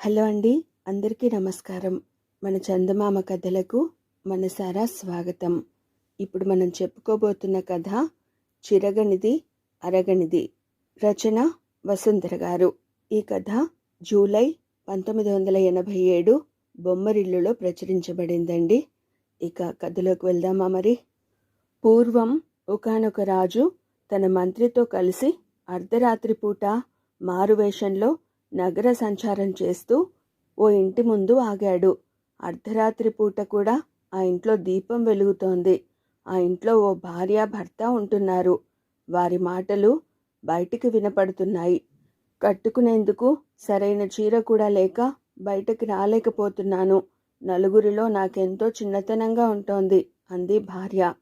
Hello అండి, అందరికీ నమస్కారం. మన చందమామ కథలకు మనసారా స్వాగతం. ఇప్పుడు మనం చెప్పుకోబోతున్న కథ చిరగనిది అరగనిది. రచన వసుంధర గారు. ఈ కథ జూలై 1987 బొమ్మరిల్లులో ప్రచురించబడిందండి. ఇక కథలోకి వెళ్దామా మరి. పూర్వం ఒకానొక రాజు తన మంత్రితో కలిసి అర్ధరాత్రి పూట మారువేషంలో నగర సంచారం చేస్తూ ఓ ఇంటి ముందు ఆగాడు. అర్ధరాత్రి పూట కూడా ఆ ఇంట్లో దీపం వెలుగుతోంది. ఆ ఇంట్లో ఓ భార్య భర్త ఉంటున్నారు. వారి మాటలు బయటికి వినపడుతున్నాయి. కట్టుకునేందుకు సరైన చీర కూడా లేక బయటకి రాలేకపోతున్నాను. నలుగురిలో నాకెంతో చిన్నతనంగా ఉంటోంది అంది భార్య.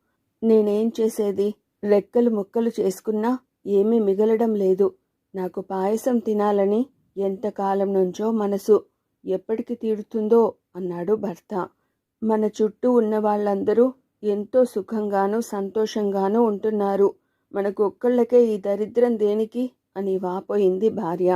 నేనేం చేసేది? రెక్కలు ముక్కలు చేసుకున్నా ఏమీ మిగలడం లేదు. నాకు పాయసం తినాలని ఎంతకాలం నుంచో మనసు. ఎప్పటికి తీరుతుందో అన్నాడు భర్త. మన చుట్టూ ఉన్న వాళ్ళందరూ ఎంతో సుఖంగానూ సంతోషంగానూ ఉంటున్నారు. మనకు ఒక్కళ్ళకే ఈ దరిద్రం దేనికి అని వాపోయింది భార్య.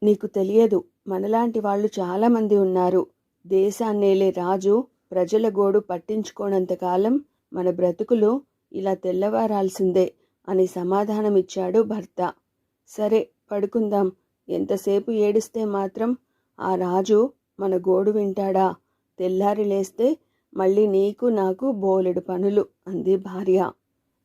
నీకు తెలియదు, మనలాంటి వాళ్ళు చాలామంది ఉన్నారు. దేశాన్నేలే రాజు ప్రజల గోడు పట్టించుకోనంతకాలం మన బ్రతుకులు ఇలా తెల్లవారాల్సిందే అని సమాధానమిచ్చాడు భర్త. సరే, పడుకుందాం. ఎంతసేపు ఏడిస్తే మాత్రం ఆ రాజు మన గోడు వింటాడా? తెల్లారి లేస్తే మళ్ళీ నీకు నాకు బోలెడు పనులు అంది భార్య.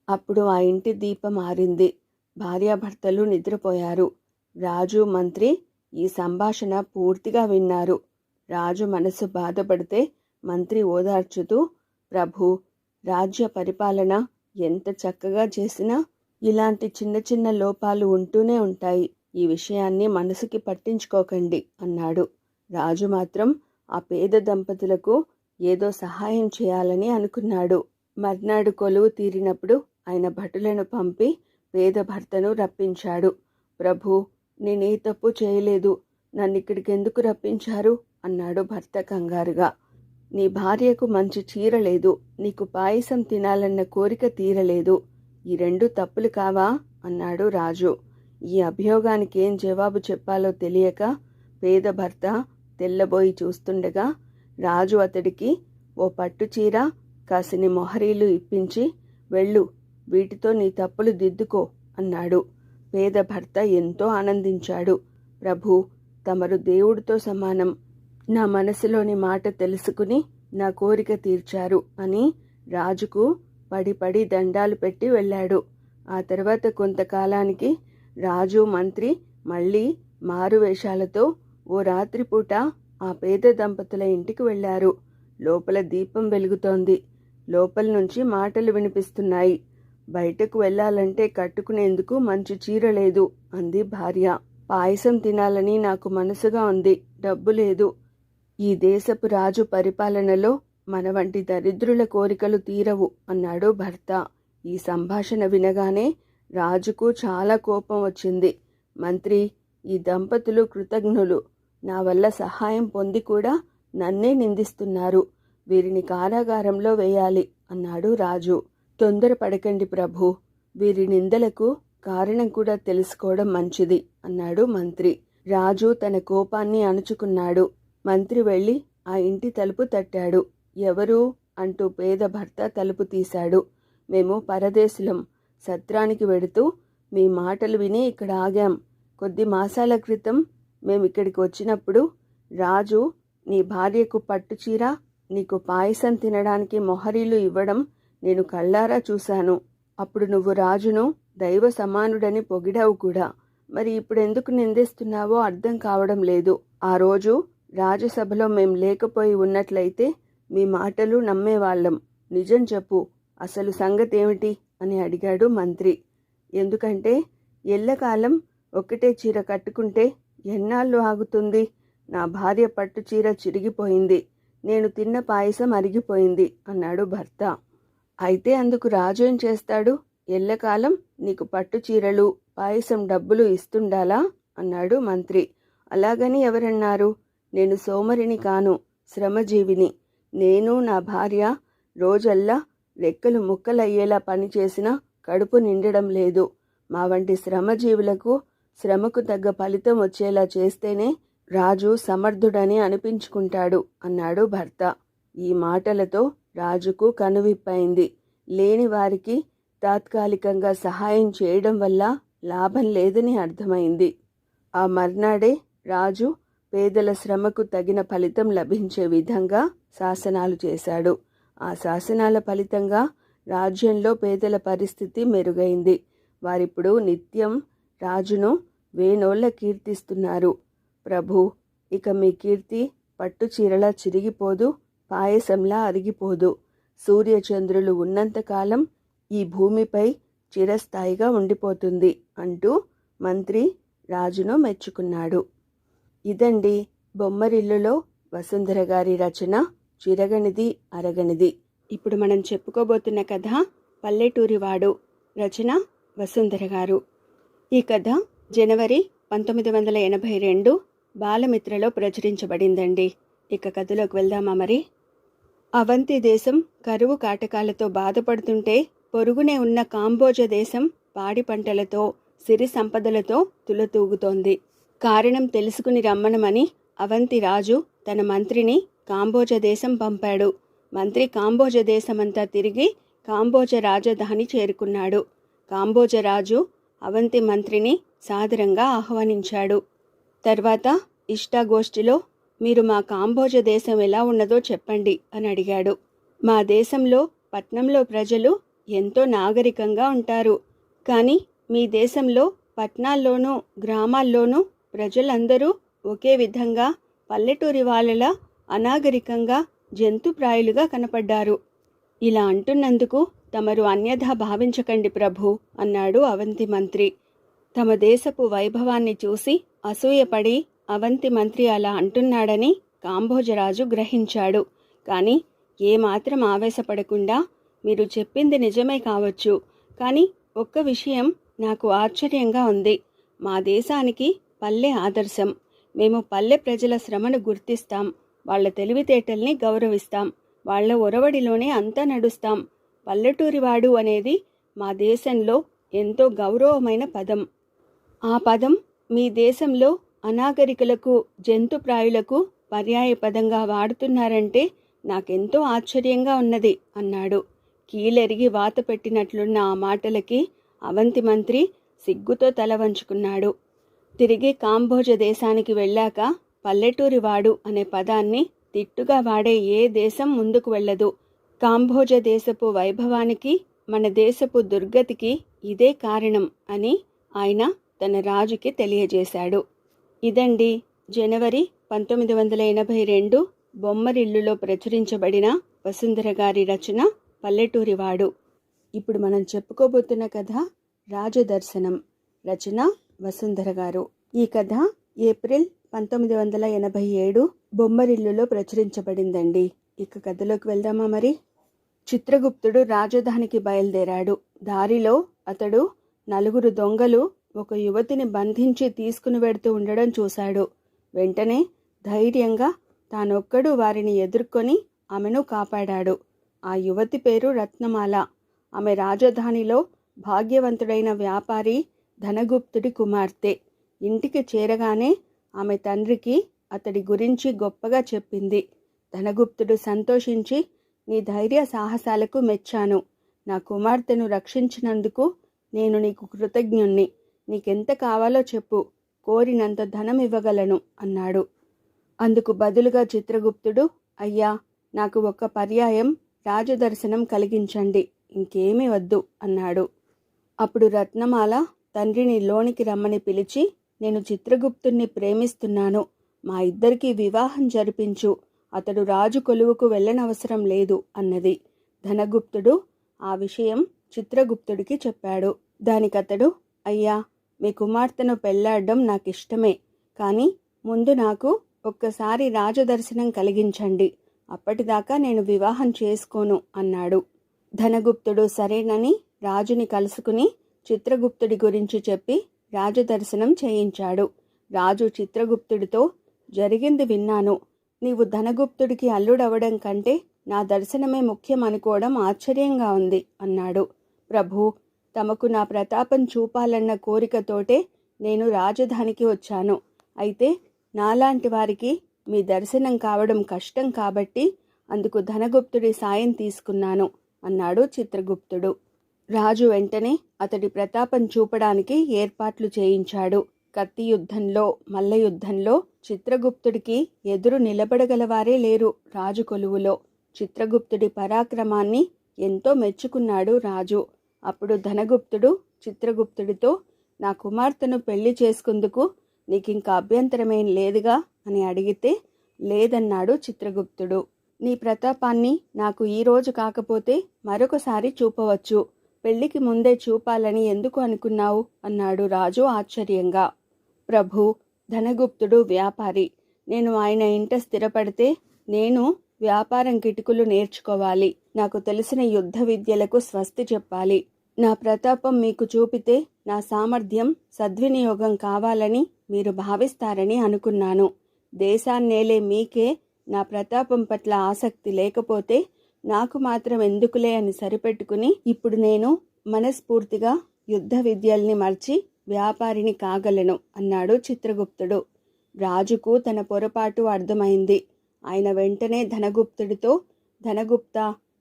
అప్పుడు ఆ ఇంటి దీపం ఆరింది. భార్యాభర్తలు నిద్రపోయారు. రాజు మంత్రి ఈ సంభాషణ పూర్తిగా విన్నారు. రాజు మనసు బాధపడితే మంత్రి ఓదార్చుతూ, ప్రభు, రాజ్య పరిపాలన ఎంత చక్కగా చేసినా ఇలాంటి చిన్న చిన్న లోపాలు ఉంటూనే ఉంటాయి. ఈ విషయాన్ని మనసుకి పట్టించుకోకండి అన్నాడు. రాజు మాత్రం ఆ పేద దంపతులకు ఏదో సహాయం చేయాలని అనుకున్నాడు. మర్నాడు కొలువు తీరినప్పుడు ఆయన భటులను పంపి పేద భర్తను రప్పించాడు. ప్రభు, నేనే తప్పు చేయలేదు. నన్నిక్కడికి ఎందుకు రప్పించారు అన్నాడు భర్త కంగారుగా. నీ భార్యకు మంచి చీర లేదు, నీకు పాయసం తినాలన్న కోరిక తీరలేదు. ఈ రెండు తప్పులు కావా అన్నాడు రాజు. ఈ అభియోగానికి ఏం జవాబు చెప్పాలో తెలియక పేద భర్త తెల్లబోయి చూస్తుండగా రాజు అతడికి ఓ పట్టుచీర, కాసిని మొహరీలు ఇప్పించి, వెళ్ళు, వీటితో నీ తప్పులు దిద్దుకో అన్నాడు. పేద భర్త ఎంతో ఆనందించాడు. ప్రభు, తమరు దేవుడితో సమానం. నా మనసులోని మాట తెలుసుకుని నా కోరిక తీర్చారు అని రాజుకు పడి పడి దండాలు పెట్టి వెళ్ళాడు. ఆ తర్వాత కొంతకాలానికి రాజు మంత్రి మళ్ళీ మారువేషాలతో ఓ రాత్రిపూట ఆ పేద దంపతుల ఇంటికి వెళ్ళారు. లోపల దీపం వెలుగుతోంది. లోపల నుంచి మాటలు వినిపిస్తున్నాయి. బయటకు వెళ్ళాలంటే కట్టుకునేందుకు మంచి చీర లేదు అంది భార్య. పాయసం తినాలని నాకు మనసుగా ఉంది, డబ్బు లేదు. ఈ దేశపు రాజు పరిపాలనలో మన వంటి దరిద్రుల కోరికలు తీరవు అన్నాడు భర్త. ఈ సంభాషణ వినగానే రాజుకు చాలా కోపం వచ్చింది. మంత్రి, ఈ దంపతులు కృతజ్ఞులు. నా వల్ల సహాయం పొంది కూడా నన్నే నిందిస్తున్నారు. వీరిని కారాగారంలో వేయాలి అన్నాడు రాజు. తొందరపడకండి ప్రభు, వీరి నిందలకు కారణం కూడా తెలుసుకోవడం మంచిది అన్నాడు మంత్రి. రాజు తన కోపాన్ని అణుచుకున్నాడు. మంత్రి వెళ్ళి ఆ ఇంటి తలుపు తట్టాడు. ఎవరు అంటూ పేద భర్త తలుపు తీశాడు. మేము పరదేశులం. సత్రానికి వెడుతూ మీ మాటలు విని ఇక్కడ ఆగాం. కొద్ది మాసాల క్రితం మేమిక్కడికి వచ్చినప్పుడు రాజు నీ భార్యకు పట్టుచీర, నీకు పాయసం తినడానికి మొహరీలు ఇవ్వడం నేను కళ్ళారా చూశాను. అప్పుడు నువ్వు రాజును దైవ సమానుడని పొగిడావు కూడా. మరి ఇప్పుడెందుకు నిందిస్తున్నావో అర్థం కావడం లేదు. ఆ రోజు రాజసభలో మేం లేకపోయి ఉన్నట్లయితే మీ మాటలు నమ్మేవాళ్ళం. నిజం చెప్పు, అసలు సంగతేమిటి అని అడిగాడు మంత్రి. ఎందుకంటే ఎల్లకాలం ఒక్కటే చీర కట్టుకుంటే ఎన్నాళ్ళు ఆగుతుంది? నా భార్య పట్టు చీర చిరిగిపోయింది, నేను తిన్న పాయసం అరిగిపోయింది అన్నాడు భర్త. అయితే అందుకు రాజు ఏం చేస్తాడు? ఎల్లకాలం నీకు పట్టు చీరలు, పాయసం డబ్బులు ఇస్తుండాలా అన్నాడు మంత్రి. అలాగని ఎవరన్నారు? నేను సోమరిని కాను, శ్రమజీవిని. నేను నా భార్య రోజల్లా రెక్కలు ముక్కలయ్యేలా పనిచేసినా కడుపు నిండడం లేదు. మా వంటి శ్రమజీవులకు శ్రమకు తగ్గ ఫలితం వచ్చేలా చేస్తేనే రాజు సమర్థుడని అనిపించుకుంటాడు అన్నాడు భర్త. ఈ మాటలతో రాజుకు కనువిప్పైంది. లేని వారికి తాత్కాలికంగా సహాయం చేయడం వల్ల లాభం లేదని అర్థమైంది. ఆ మర్నాడే రాజు పేదల శ్రమకు తగిన ఫలితం లభించే విధంగా శాసనాలు చేశాడు. ఆ శాసనాల ఫలితంగా రాజ్యంలో పేదల పరిస్థితి మెరుగైంది. వారిప్పుడు నిత్యం రాజును వేనోళ్ల కీర్తిస్తున్నారు. ప్రభు, ఇక మీ కీర్తి పట్టు చీరలా చిరిగిపోదు, పాయసంలా అరిగిపోదు. సూర్యచంద్రులు ఉన్నంతకాలం ఈ భూమిపై చిరస్థాయిగా ఉండిపోతుంది అంటూ మంత్రి రాజును మెచ్చుకున్నాడు. ఇదండి బొమ్మరిల్లులో వసుంధర గారి రచన చిరగనిది అరగనిది. ఇప్పుడు మనం చెప్పుకోబోతున్న కథ పల్లెటూరివాడు. రచన వసుంధర గారు. ఈ కథ జనవరి 1982 బాలమిత్రలో ప్రచురించబడిందండి. ఇక కథలోకి వెళ్దామా మరి. అవంతి దేశం కరువు కాటకాలతో బాధపడుతుంటే పొరుగునే ఉన్న కాంబోజ దేశం పాడి పంటలతో సిరి సంపదలతో తులతూగుతోంది. కారణం తెలుసుకుని రమ్మనమని అవంతి రాజు తన మంత్రిని కాంబోజ దేశం పంపాడు. మంత్రి కాంబోజ దేశమంతా తిరిగి కాంబోజ రాజధాని చేరుకున్నాడు. కాంబోజ రాజు అవంతి మంత్రిని సాదరంగా ఆహ్వానించాడు. తర్వాత ఇష్టాగోష్ఠిలో మీరు మా కాంబోజ దేశం ఎలా ఉన్నదో చెప్పండి అని అడిగాడు. మా దేశంలో పట్నంలో ప్రజలు ఎంతో నాగరికంగా ఉంటారు. కానీ మీ దేశంలో పట్నాల్లోనూ గ్రామాల్లోనూ ప్రజలందరూ ఒకే విధంగా పల్లెటూరి వాళ్ళలా అనాగరికంగా జంతుప్రాయులుగా కనపడ్డారు. ఇలా అంటున్నందుకు తమరు అన్యథా భావించకండి ప్రభు అన్నాడు అవంతి మంత్రి. తమ దేశపు వైభవాన్ని చూసి అసూయపడి అవంతి మంత్రి అలా అంటున్నాడని కాంబోజరాజు గ్రహించాడు. కానీ ఏమాత్రం ఆవేశపడకుండా, మీరు చెప్పింది నిజమే కావచ్చు, కానీ ఒక్క విషయం నాకు ఆశ్చర్యంగా ఉంది. మా దేశానికి పల్లె ఆదర్శం. మేము పల్లె ప్రజల శ్రమను గుర్తిస్తాం, వాళ్ల తెలివితేటల్ని గౌరవిస్తాం, వాళ్ల ఒరవడిలోనే అంతా నడుస్తాం. పల్లెటూరివాడు అనేది మా దేశంలో ఎంతో గౌరవమైన పదం. ఆ పదం మీ దేశంలో అనాగరికులకు జంతుప్రాయులకు పర్యాయ పదంగా వాడుతున్నారంటే నాకెంతో ఆశ్చర్యంగా ఉన్నది అన్నాడు. కీలెరిగి వాత పెట్టినట్లున్న ఆ మాటలకి అవంతి మంత్రి సిగ్గుతో తల వంచుకున్నాడు. తిరిగి కాంబోజ దేశానికి వెళ్ళాక పల్లెటూరివాడు అనే పదాన్ని తిట్టుగా వాడే ఏ దేశం ముందుకు వెళ్ళదు. కాంబోజ దేశపు వైభవానికి, మన దేశపు దుర్గతికి ఇదే కారణం అని ఆయన తన రాజుకి తెలియజేశాడు. ఇదండి జనవరి 1982 బొమ్మరిల్లులో ప్రచురించబడిన వసుంధర గారి రచన పల్లెటూరివాడు. ఇప్పుడు మనం చెప్పుకోబోతున్న కథ రాజదర్శనం. రచన వసుంధర గారు. ఈ కథ ఏప్రిల్ 1987 బొమ్మరిల్లులో ప్రచురించబడిందండి. ఇక కథలోకి వెళ్దామా మరి. చిత్రగుప్తుడు రాజధానికి బయలుదేరాడు. దారిలో అతడు 4 దొంగలు ఒక యువతిని బంధించి తీసుకుని వెడుతూ ఉండడం చూశాడు. వెంటనే ధైర్యంగా తానొక్కడు వారిని ఎదుర్కొని ఆమెను కాపాడాడు. ఆ యువతి పేరు రత్నమాల. ఆమె రాజధానిలో భాగ్యవంతుడైన వ్యాపారి ధనగుప్తుడి కుమార్తె. ఇంటికి చేరగానే ఆమె తండ్రికి అతడి గురించి గొప్పగా చెప్పింది. ధనగుప్తుడు సంతోషించి, నీ ధైర్య సాహసాలకు మెచ్చాను. నా కుమార్తెను రక్షించినందుకు నేను నీకు కృతజ్ఞుణ్ణి. నీకెంత కావాలో చెప్పు, కోరినంత ధనం ఇవ్వగలను అన్నాడు. అందుకు బదులుగా చిత్రగుప్తుడు, అయ్యా, నాకు ఒక్క పర్యాయం రాజదర్శనం కలిగించండి, ఇంకేమీ వద్దు అన్నాడు. అప్పుడు రత్నమాల తండ్రిని లోనికి రమ్మని పిలిచి, నేను చిత్రగుప్తుణ్ణి ప్రేమిస్తున్నాను, మా ఇద్దరికీ వివాహం జరిపించు, అతడు రాజు కొలువుకు వెళ్ళనవసరం లేదు అన్నది. ధనగుప్తుడు ఆ విషయం చిత్రగుప్తుడికి చెప్పాడు. దానికతడు, అయ్యా, మీ కుమార్తెను పెళ్లాడడం నాకిష్టమే, కానీ ముందు నాకు ఒక్కసారి రాజదర్శనం కలిగించండి, అప్పటిదాకా నేను వివాహం చేసుకోను అన్నాడు. ధనగుప్తుడు సరేనని రాజుని కలుసుకుని చిత్రగుప్తుడి గురించి చెప్పి రాజదర్శనం చేయించాడు. రాజు చిత్రగుప్తుడితో, జరిగింది విన్నాను. నీవు ధనగుప్తుడికి అల్లుడవడం కంటే నా దర్శనమే ముఖ్యం అనుకోవడం ఆశ్చర్యంగా ఉంది అన్నాడు. ప్రభు, తమకు నా ప్రతాపం చూపాలన్న కోరికతోటే నేను రాజధానికి వచ్చాను. అయితే నాలాంటి వారికి మీ దర్శనం కావడం కష్టం కాబట్టి అందుకు ధనగుప్తుడి సాయం తీసుకున్నాను అన్నాడు చిత్రగుప్తుడు. రాజు వెంటనే అతడి ప్రతాపం చూపడానికి ఏర్పాట్లు చేయించాడు. కత్తి యుద్ధంలో, మల్ల యుద్ధంలో చిత్రగుప్తుడికి ఎదురు నిలబడగలవారే లేరు రాజు కొలువులో. చిత్రగుప్తుడి పరాక్రమాన్ని ఎంతో మెచ్చుకున్నాడు రాజు. అప్పుడు ధనగుప్తుడు చిత్రగుప్తుడితో, నా కుమార్తెను పెళ్లి చేసుకుందుకు నీకింక అభ్యంతరమేం లేదుగా అని అడిగితే, లేదన్నాడు చిత్రగుప్తుడు. నీ ప్రతాపాన్ని నాకు ఈరోజు కాకపోతే మరొకసారి చూపవచ్చు. పెళ్లికి ముందే చూపాలని ఎందుకు అనుకున్నావు అన్నాడు రాజు ఆశ్చర్యంగా. ప్రభు, ధనగుప్తుడు వ్యాపారి. నేను ఆయన ఇంట స్థిరపడితే నేను వ్యాపారం కిటుకులు నేర్చుకోవాలి. నాకు తెలిసిన యుద్ధ విద్యలకు స్వస్తి చెప్పాలి. నా ప్రతాపం మీకు చూపితే నా సామర్థ్యం సద్వినియోగం కావాలని మీరు భావిస్తారని అనుకున్నాను. దేశాన్నేలే మీకే నా ప్రతాపం పట్ల ఆసక్తి లేకపోతే నాకు మాత్రం ఎందుకులే అని సరిపెట్టుకుని ఇప్పుడు నేను మనస్ఫూర్తిగా యుద్ధ విద్యల్ని మర్చి వ్యాపారిని కాగలను అన్నాడు చిత్రగుప్తుడు. రాజుకు తన పొరపాటు అర్థమైంది. ఆయన వెంటనే ధనగుప్తుడితో, ధనగుప్త,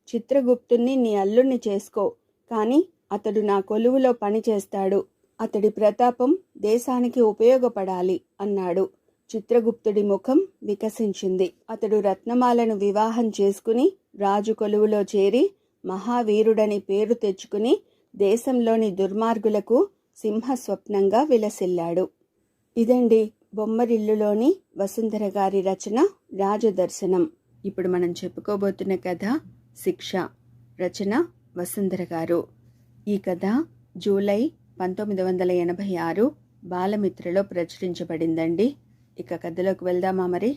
చిత్రగుప్తుణ్ణి నీ అల్లుణ్ణి చేసుకో, కానీ అతడు నా కొలువులో పని చేస్తాడు. అతడి ప్రతాపం దేశానికి ఉపయోగపడాలి అన్నాడు. చిత్రగుప్తుడి ముఖం వికసించింది. అతడు రత్నమాలను వివాహం చేసుకుని రాజు కొలువులో చేరి మహావీరుడని పేరు తెచ్చుకుని దేశంలోని దుర్మార్గులకు సింహస్వప్నంగా విలసిల్లాడు. ఇదండి బొమ్మరిల్లులోని వసుంధర గారి రచన రాజదర్శనం. ఇప్పుడు మనం చెప్పుకోబోతున్న కథ శిక్ష. రచన వసుంధర గారు. ఈ కథ జూలై 1986 బాలమిత్రలో ప్రచురించబడిందండి. ఇక కథలోకి వెళ్దామా మరి.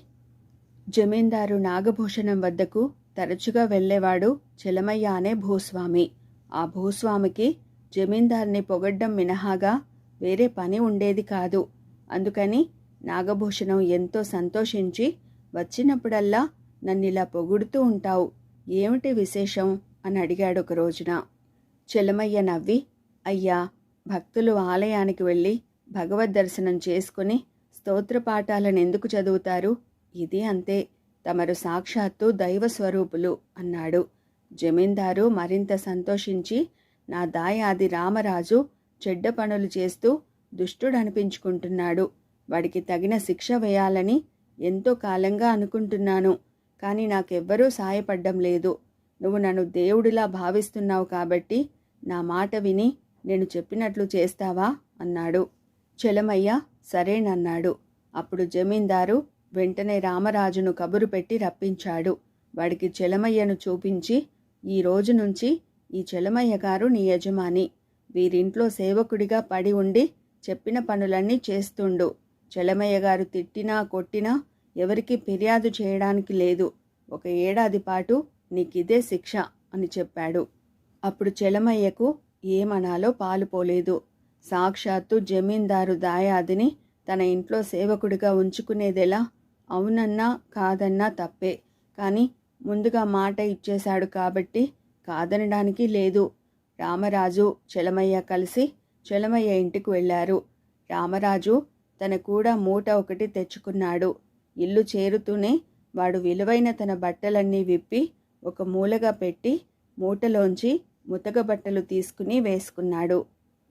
జమీందారు నాగభూషణం వద్దకు తరచుగా వెళ్లేవాడు చలమయ్య అనే భూస్వామి. ఆ భూస్వామికి జమీందార్ని పొగడ్డం మినహాగా వేరే పని ఉండేది కాదు. అందుకని నాగభూషణం ఎంతో సంతోషించి, వచ్చినప్పుడల్లా నన్నిలా పొగుడుతూ ఉంటావు, ఏమిటి విశేషం అని అడిగాడు ఒక రోజున. చలమయ్య నవ్వి, అయ్యా, భక్తులు ఆలయానికి వెళ్ళి భగవద్ దర్శనం చేసుకుని స్తోత్రపాఠాలను ఎందుకు చదువుతారు? ఇది అంతే, తమరు సాక్షాత్తు దైవస్వరూపులు అన్నాడు. జమీందారు మరింత సంతోషించి, నా దాయాది రామరాజు చెడ్డ పనులు చేస్తూ దుష్టుడనిపించుకుంటున్నాడు. వాడికి తగిన శిక్ష వేయాలని ఎంతో కాలంగా అనుకుంటున్నాను. కానీ నాకెవ్వరూ సాయపడ్డం లేదు. నువ్వు నన్ను దేవుడిలా భావిస్తున్నావు కాబట్టి నా మాట విని నేను చెప్పినట్లు చేస్తావా అన్నాడు. చలమయ్య సరేనన్నాడు. అప్పుడు జమీందారు వెంటనే రామరాజును కబురు పెట్టి రప్పించాడు. వాడికి చలమయ్యను చూపించి, ఈ రోజు నుంచి ఈ చలమయ్య గారు నీ యజమాని. వీరింట్లో సేవకుడిగా పడి ఉండి చెప్పిన పనులన్నీ చేస్తుండు. చలమయ్య గారు తిట్టినా కొట్టినా ఎవరికి ఫిర్యాదు చేయడానికి లేదు. 1 ఏడాది పాటు నీకిదే శిక్ష అని చెప్పాడు. అప్పుడు చలమయ్యకు ఏమనాలో పాలుపోలేదు. సాక్షాత్తు జమీందారు దాయాదిని తన ఇంట్లో సేవకుడిగా ఉంచుకునేదెలా? అవునన్నా కాదన్నా తప్పే, కానీ ముందుగా మాట ఇచ్చేశాడు కాబట్టి కాదనడానికి లేదు. రామరాజు చలమయ్య కలిసి చలమయ్య ఇంటికి వెళ్ళారు. రామరాజు తన కూడా మూట ఒకటి తెచ్చుకున్నాడు. ఇల్లు చేరుతూనే వాడు విలువైన తన బట్టలన్నీ విప్పి ఒక మూలగా పెట్టి మూటలోంచి ముతక బట్టలు తీసుకుని వేసుకున్నాడు.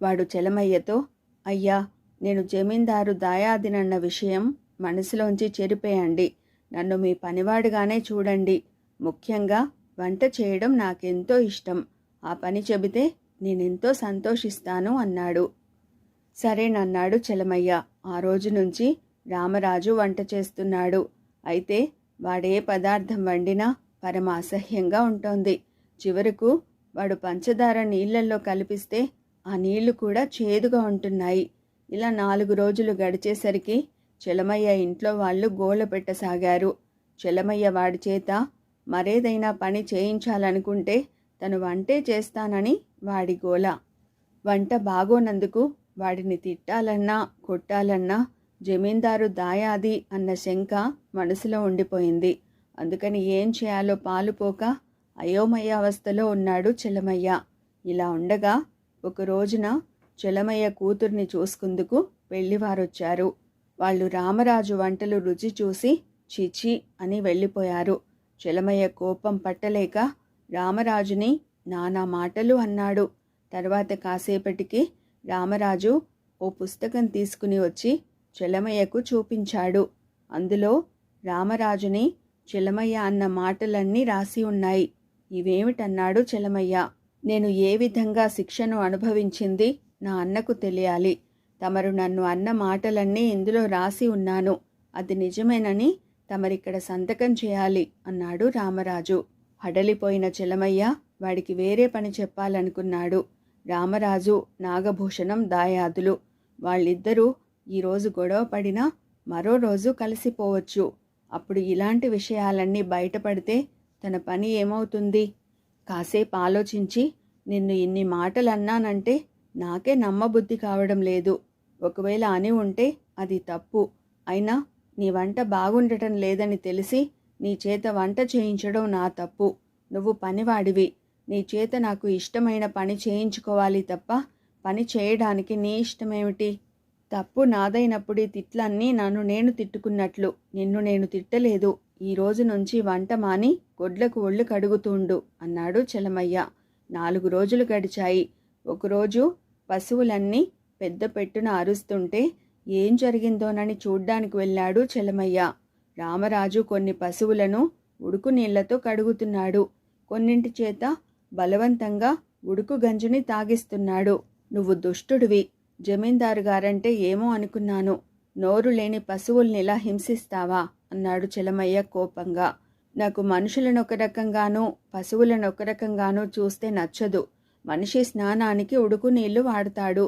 వాడు చలమయ్యతో, అయ్యా, నేను జమీందారు దాయాదినన్న విషయం మనసులోంచి చెరిపేయండి. నన్ను మీ పనివాడుగానే చూడండి. ముఖ్యంగా వంట చేయడం నాకెంతో ఇష్టం. ఆ పని చెబితే నేనెంతో సంతోషిస్తాను అన్నాడు. సరేనన్నాడు చలమయ్య. ఆ రోజు నుంచి రామరాజు వంట చేస్తున్నాడు. అయితే వాడే పదార్థం వండినా పరమ అసహ్యంగా ఉంటోంది. చివరకు వాడు పంచదార నీళ్లల్లో కలిపిస్తే ఆ నీళ్లు కూడా చేదుగా ఉంటున్నాయి. ఇలా 4 రోజులు గడిచేసరికి చలమయ్య ఇంట్లో వాళ్ళు గోల పెట్టసాగారు. చలమయ్య వాడి చేత మరేదైనా పని చేయించాలనుకుంటే తను వంటే చేస్తానని వాడి గోల. వంట బాగోనందుకు వాడిని తిట్టాలన్నా కొట్టాలన్నా జమీందారు దాయాది అన్న శంక మనసులో ఉండిపోయింది. అందుకని ఏం చేయాలో పాలుపోక అయోమయ అవస్థలో ఉన్నాడు చలమయ్య. ఇలా ఉండగా ఒక రోజున చలమయ్య కూతుర్ని చూసుకుందుకు పెళ్లివారొచ్చారు. వాళ్ళు రామరాజు వంటలు రుచి చూసి చిచి అని వెళ్ళిపోయారు. చలమయ్య కోపం పట్టలేక రామరాజుని నానా మాటలు అన్నాడు. తర్వాత కాసేపటికి రామరాజు ఓ పుస్తకం తీసుకుని వచ్చి చలమయ్యకు చూపించాడు. అందులో రామరాజుని చలమయ్య అన్న మాటలన్నీ రాసి ఉన్నాయి. ఇవేమిటన్నాడు చలమయ్య. నేను ఏ విధంగా శిక్షను అనుభవించింది నా అన్నకు తెలియాలి. తమరు నన్ను అన్న మాటలన్నీ ఇందులో రాసి ఉన్నాను. అది నిజమేనని తమరిక్కడ సంతకం చేయాలి అన్నాడు రామరాజు. హడలిపోయిన చలమయ్య వాడికి వేరే పని చెప్పాలనుకున్నాడు. రామరాజు, నాగభూషణం దాయాదులు. వాళ్ళిద్దరూ ఈరోజు గొడవ పడినా మరో రోజు కలిసిపోవచ్చు. అప్పుడు ఇలాంటి విషయాలన్నీ బయటపడితే తన పని ఏమవుతుంది? కాసేపు ఆలోచించి, నిన్ను ఇన్ని మాటలు అన్నానంటే నాకే నమ్మబుద్ధి కావడం లేదు. ఒకవేళ అని ఉంటే అది తప్పు. అయినా నీ వంట బాగుండటం లేదని తెలిసి నీ చేత వంట చేయించడం నా తప్పు. నువ్వు పనివాడివి. నీ చేత నాకు ఇష్టమైన పని చేయించుకోవాలి తప్ప పని చేయడానికి నీ ఇష్టమేమిటి? తప్పు నాదైనప్పుడు ఈ తిట్లన్నీ నన్ను నేను తిట్టుకున్నట్లు నిన్ను నేను తిట్టలేదు. ఈ రోజు నుంచి వంట మాని గొడ్లకు ఒళ్ళు కడుగుతుండు అన్నాడు చలమయ్య. 4 రోజులు గడిచాయి. ఒకరోజు పశువులన్నీ పెద్ద పెట్టున అరుస్తుంటే ఏం జరిగిందోనని చూడ్డానికి వెళ్ళాడు చలమయ్య. రామరాజు కొన్ని పశువులను ఉడుకు నీళ్లతో కడుగుతున్నాడు. కొన్నింటి చేత బలవంతంగా ఉడుకు గంజుని తాగిస్తున్నాడు. నువ్వు దుష్టుడివి. జమీందారు గారంటే ఏమో అనుకున్నాను. నోరు లేని పశువుల్ని ఇలా హింసిస్తావా అన్నాడు చలమయ్య కోపంగా. నాకు మనుషులను ఒక రకంగానూ పశువులను ఒక రకంగానూ చూస్తే నచ్చదు. మనిషి స్నానానికి ఉడుకు నీళ్లు వాడతాడు.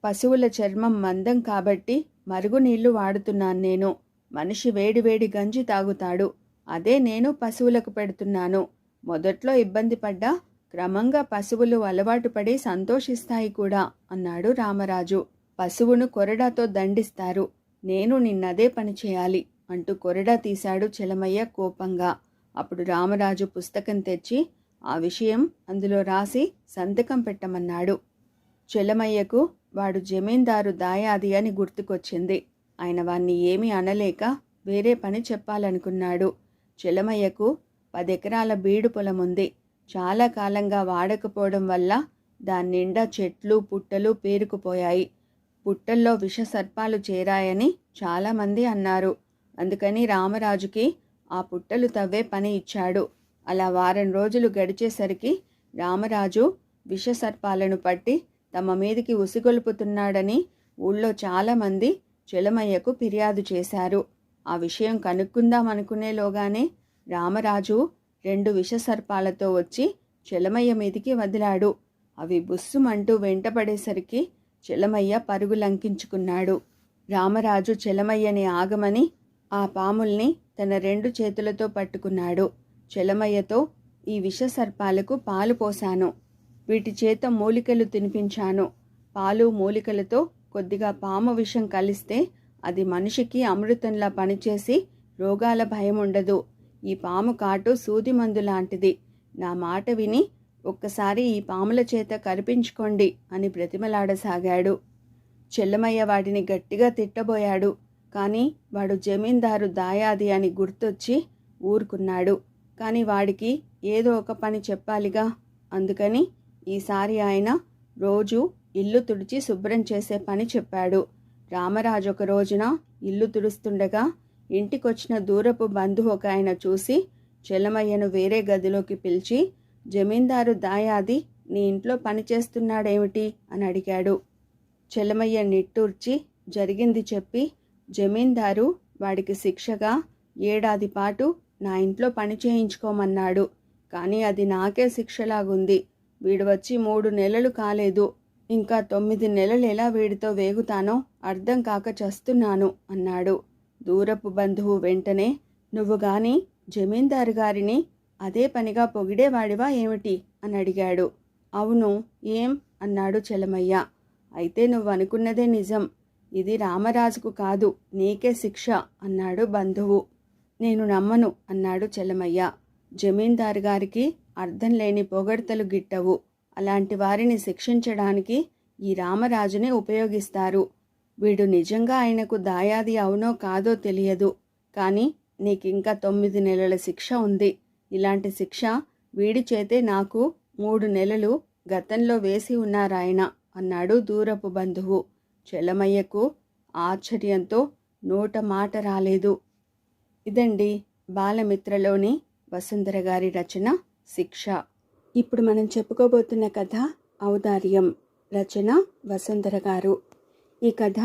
పశువుల చర్మం మందం కాబట్టి మరుగునీళ్లు వాడుతున్నాను నేను. మనిషి వేడివేడి గంజి తాగుతాడు. అదే నేను పశువులకు పెడుతున్నాను. మొదట్లో ఇబ్బంది పడ్డా క్రమంగా పశువులు అలవాటు పడి సంతోషిస్తాయి కూడా అన్నాడు రామరాజు. పశువును కొరడాతో దండిస్తారు. నేను నిన్నదే పని చేయాలి అంటూ కొరడా తీశాడు చలమయ్య కోపంగా. అప్పుడు రామరాజు పుస్తకం తెచ్చి ఆ విషయం అందులో రాసి సంతకం పెట్టమన్నాడు. చలమయ్యకు వాడు జమీందారు దాయాది అని గుర్తుకొచ్చింది. ఆయన వాణ్ణి ఏమీ అనలేక వేరే పని చెప్పాలనుకున్నాడు. చలమయ్యకు 10 ఎకరాల బీడు పొలం ఉంది. చాలా కాలంగా వాడకపోవడం వల్ల దాని నిండా చెట్లు పుట్టలు పేరుకుపోయాయి. పుట్టల్లో విష సర్పాలు చేరాయని చాలామంది అన్నారు. అందుకని రామరాజుకి ఆ పుట్టలు తవ్వే పని ఇచ్చాడు. అలా వారం రోజులు గడిచేసరికి రామరాజు విష సర్పాలను పట్టి తమ మీదికి ఉసిగొల్పుతున్నాడని ఊళ్ళో చాలామంది చలమయ్యకు ఫిర్యాదు చేశారు. ఆ విషయం కనుక్కుందామనుకునేలోగానే రామరాజు 2 విషసర్పాలతో వచ్చి చలమయ్య మీదికి వదిలాడు. అవి బుస్సుమంటూ వెంటపడేసరికి చలమయ్య పరుగులంకించుకున్నాడు. రామరాజు చలమయ్యని ఆగమని ఆ పాముల్ని తన 2 చేతులతో పట్టుకున్నాడు. చలమయ్యతో, ఈ విషసర్పాలకు పాలు పోశాను. వీటి చేత మూలికలు తినిపించాను. పాలు మూలికలతో కొద్దిగా పాము విషం కలిస్తే అది మనిషికి అమృతంలా పనిచేసి రోగాల భయం ఉండదు. ఈ పాము కాటు సూది మందు లాంటిది. నా మాట విని ఒక్కసారి ఈ పాముల చేత కరిపించుకోండి అని బ్రతిమలాడసాగాడు. చెల్లమయ్య వాడిని గట్టిగా తిట్టబోయాడు. కానీ వాడు జమీందారు దాయాది అని గుర్తొచ్చి ఊరుకున్నాడు. కానీ వాడికి ఏదో ఒక పని చెప్పాలిగా. అందుకని ఈసారి ఆయన రోజు ఇల్లు తుడిచి శుభ్రం చేసే పని చెప్పాడు. రామరాజు ఒక రోజున ఇల్లు తుడుస్తుండగా ఇంటికొచ్చిన దూరపు బంధువు ఒక ఆయన చూసి చెల్లమయ్యను వేరే గదిలోకి పిలిచి, జమీందారు దాయాది నీ ఇంట్లో పని చేస్తున్నాడేమిటి అని అడిగాడు. చెల్లమయ్య నిట్టూర్చి జరిగింది చెప్పి, జమీందారు వాడికి శిక్షగా 7 ఏడాది పాటు నా ఇంట్లో పని చేయించుకోమన్నాడు. కానీ అది నాకే శిక్షలాగుంది. వీడు వచ్చి 3 నెలలు కాలేదు. ఇంకా 9 నెలలు ఎలా వీడితో వేగుతానో అర్థం కాక చస్తున్నాను అన్నాడు. దూరపు బంధువు వెంటనే, నువ్వు గాని జమీందారు గారిని అదే పనిగా పొగిడేవాడివా ఏమిటి అని అడిగాడు. అవును, ఏం అన్నాడు చలమయ్య. అయితే నువ్వు అనుకున్నదే నిజం. ఇది రామరాజుకు కాదు, నీకే శిక్ష అన్నాడు బంధువు. నేను నమ్మను అన్నాడు చలమయ్య. జమీందారు గారికి అర్థం లేని పొగడ్తలు గిట్టవు. అలాంటి వారిని శిక్షించడానికి ఈ రామరాజుని ఉపయోగిస్తారు. వీడు నిజంగా ఆయనకు దాయాది అవునో కాదో తెలియదు, కానీ నీకింకా 9 నెలల శిక్ష ఉంది. ఇలాంటి శిక్ష వీడి చేతే నాకు 3 నెలలు గతంలో వేసి ఉన్నారాయన అన్నాడు దూరపు బంధువు. చలమయ్యకు ఆశ్చర్యంతో నోట మాట రాలేదు. ఇదండి బాలమిత్రలోని వసుంధర గారి రచన శిక్ష. ఇప్పుడు మనం చెప్పుకోబోతున్న కథ ఔదార్యం. రచన వసుంధర గారు. ఈ కథ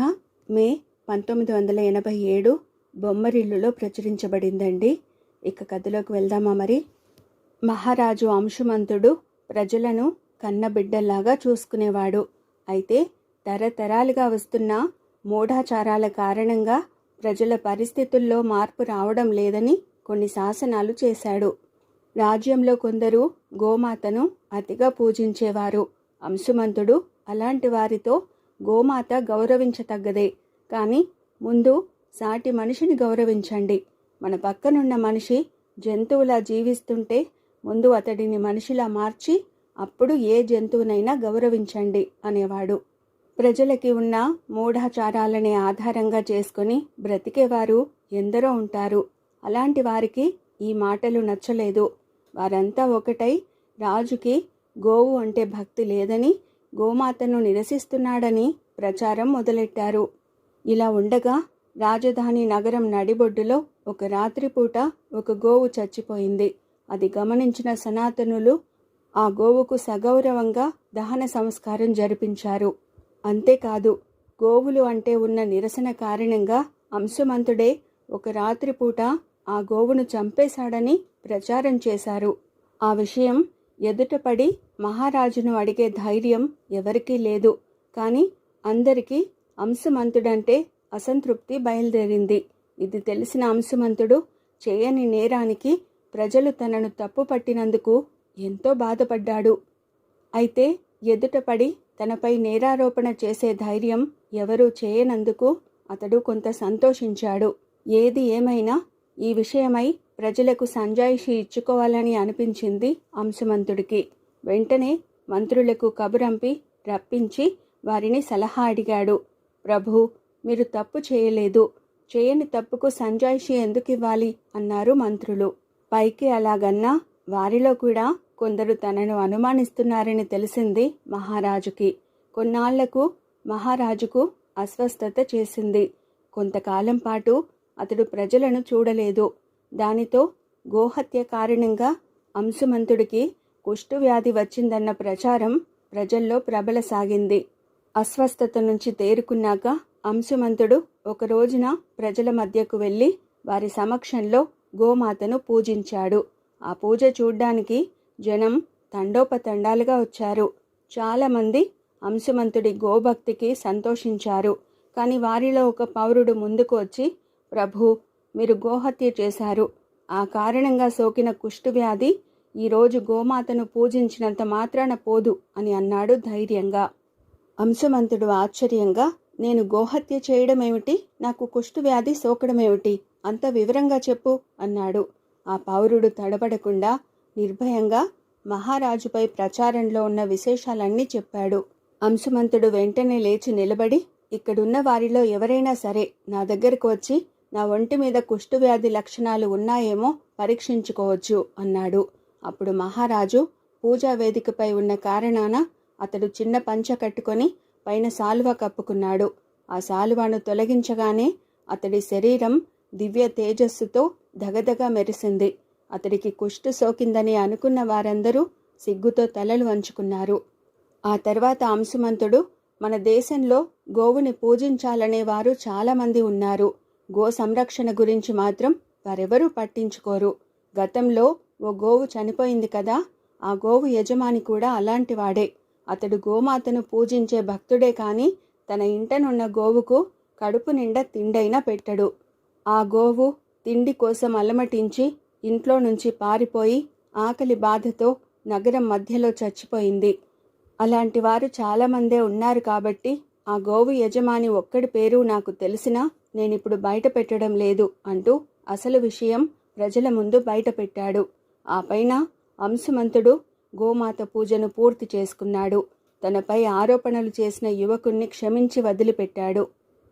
మే 1987 బొమ్మరిల్లులో ప్రచురించబడిందండి. ఇక కథలోకి వెళ్దామా మరి. మహారాజు అంశుమంతుడు ప్రజలను కన్నబిడ్డల్లాగా చూసుకునేవాడు. అయితే తరతరాలుగా వస్తున్న మూఢాచారాల కారణంగా ప్రజల పరిస్థితుల్లో మార్పు రావడం లేదని కొన్ని శాసనాలు చేశాడు. రాజ్యంలో కొందరు గోమాతను అతిగా పూజించేవారు. అంశుమంతుడు అలాంటి వారితో గోమాత గౌరవించతగ్గదే, కానీ ముందు సాటి మనిషిని గౌరవించండి. మన పక్కనున్న మనిషి జంతువులా జీవిస్తుంటే ముందు అతడిని మనిషిలా మార్చి అప్పుడు ఏ జంతువునైనా గౌరవించండి అనేవాడు. ప్రజలకి ఉన్న మూఢాచారాలనే ఆధారంగా చేసుకొని బ్రతికేవారు ఎందరో ఉంటారు. అలాంటి వారికి ఈ మాటలు నచ్చలేదు. వారంతా ఒకటై రాజుకి గోవు అంటే భక్తి లేదని, గోమాతను నిరసిస్తున్నాడని ప్రచారం మొదలెట్టారు. ఇలా ఉండగా రాజధాని నగరం నడిబొడ్డులో ఒక రాత్రిపూట ఒక గోవు చచ్చిపోయింది. అది గమనించిన సనాతనులు ఆ గోవుకు సగౌరవంగా దహన సంస్కారం జరిపించారు. అంతేకాదు, గోవులు అంటే ఉన్న నిరసన కారణంగా అంశుమంతుడే ఒక రాత్రిపూట ఆ గోవును చంపేశాడని ప్రచారం చేశారు. ఆ విషయం ఎదుటపడి మహారాజును అడిగే ధైర్యం ఎవరికీ లేదు. కానీ అందరికీ అంశుమంతుడంటే అసంతృప్తి బయలుదేరింది. ఇది తెలిసిన అంశుమంతుడు చేయని నేరానికి ప్రజలు తనను తప్పు పట్టినందుకు ఎంతో బాధపడ్డాడు. అయితే ఎదుటపడి తనపై నేరారోపణ చేసే ధైర్యం ఎవరూ చేయనందుకు అతడు కొంత సంతోషించాడు. ఏది ఏమైనా ఈ విషయమై ప్రజలకు సంజాయిషి ఇచ్చుకోవాలని అనిపించింది అంశుమంతుడికి. వెంటనే మంత్రులకు కబురంపి రప్పించి వారిని సలహా అడిగాడు. ప్రభు, మీరు తప్పు చేయలేదు, చేయని తప్పుకు సంజాయిషి ఎందుకు ఇవ్వాలి అన్నారు మంత్రులు. పైకి అలాగన్నా వారిలో కూడా కొందరు తనను అనుమానిస్తున్నారని తెలిసింది మహారాజుకి. కొన్నాళ్లకు మహారాజుకు అస్వస్థత చేసింది. కొంతకాలం పాటు అతడు ప్రజలను చూడలేదు. దానితో గోహత్య కారణంగా అంశుమంతుడికి కుష్ఠువ్యాధి వచ్చిందన్న ప్రచారం ప్రజల్లో ప్రబలసాగింది. అస్వస్థత నుంచి తేరుకున్నాక అంశుమంతుడు ఒక రోజున ప్రజల మధ్యకు వెళ్ళి వారి సమక్షంలో గోమాతను పూజించాడు. ఆ పూజ చూడ్డానికి జనం తండోపతండాలుగా వచ్చారు. చాలామంది అంశుమంతుడి గోభక్తికి సంతోషించారు. కానీ వారిలో ఒక పౌరుడు ముందుకు వచ్చి, ప్రభు, మీరు గోహత్య చేశారు. ఆ కారణంగా సోకిన కుష్ఠువ్యాధి ఈరోజు గోమాతను పూజించినంత మాత్రాన పోదు అని అన్నాడు ధైర్యంగా. అంశుమంతుడు ఆశ్చర్యంగా, నేను గోహత్య చేయడమేమిటి, నాకు కుష్ఠువ్యాధి సోకడమేమిటి, అంత వివరంగా చెప్పు అన్నాడు. ఆ పౌరుడు తడబడకుండా నిర్భయంగా మహారాజుపై ప్రచారంలో ఉన్న విశేషాలన్నీ చెప్పాడు. అంశుమంతుడు వెంటనే లేచి నిలబడి, ఇక్కడున్న వారిలో ఎవరైనా సరే నా దగ్గరకు వచ్చి నా ఒంటి మీద కుష్ఠువ్యాధి లక్షణాలు ఉన్నాయేమో పరీక్షించుకోవచ్చు అన్నాడు. అప్పుడు మహారాజు పూజా వేదికపై ఉన్న కారణాన అతడు చిన్న పంచ కట్టుకొని పైన శాలువ కప్పుకున్నాడు. ఆ శాలువాను తొలగించగానే అతడి శరీరం దివ్య తేజస్సుతో దగదగా మెరిసింది. అతడికి కుష్టు సోకిందని అనుకున్న వారందరూ సిగ్గుతో తలలు వంచుకున్నారు. ఆ తర్వాత అంశుమంతుడు, మన దేశంలో గోవుని పూజించాలనే వారు చాలామంది ఉన్నారు. గో సంరక్షణ గురించి మాత్రం వారెవరూ పట్టించుకోరు. గతంలో ఓ గోవు చనిపోయింది కదా, ఆ గోవు యజమాని కూడా అలాంటివాడే. అతడు గోమాతను పూజించే భక్తుడే కానీ తన ఇంటనున్న గోవుకు కడుపు నిండా తిండైనా పెట్టడు. ఆ గోవు తిండి కోసం అలమటించి ఇంట్లో నుంచి పారిపోయి ఆకలి బాధతో నగరం మధ్యలో చచ్చిపోయింది. అలాంటి వారు చాలామందే ఉన్నారు కాబట్టి ఆ గోవు యజమాని ఒక్కడి పేరు నాకు తెలిసినా నేనిప్పుడు బయట పెట్టడం లేదు అంటూ అసలు విషయం ప్రజల ముందు బయట పెట్టాడు. ఆ పైన అంశుమంతుడు గోమాత పూజను పూర్తి చేసుకున్నాడు. తనపై ఆరోపణలు చేసిన యువకుణ్ణి క్షమించి వదిలిపెట్టాడు.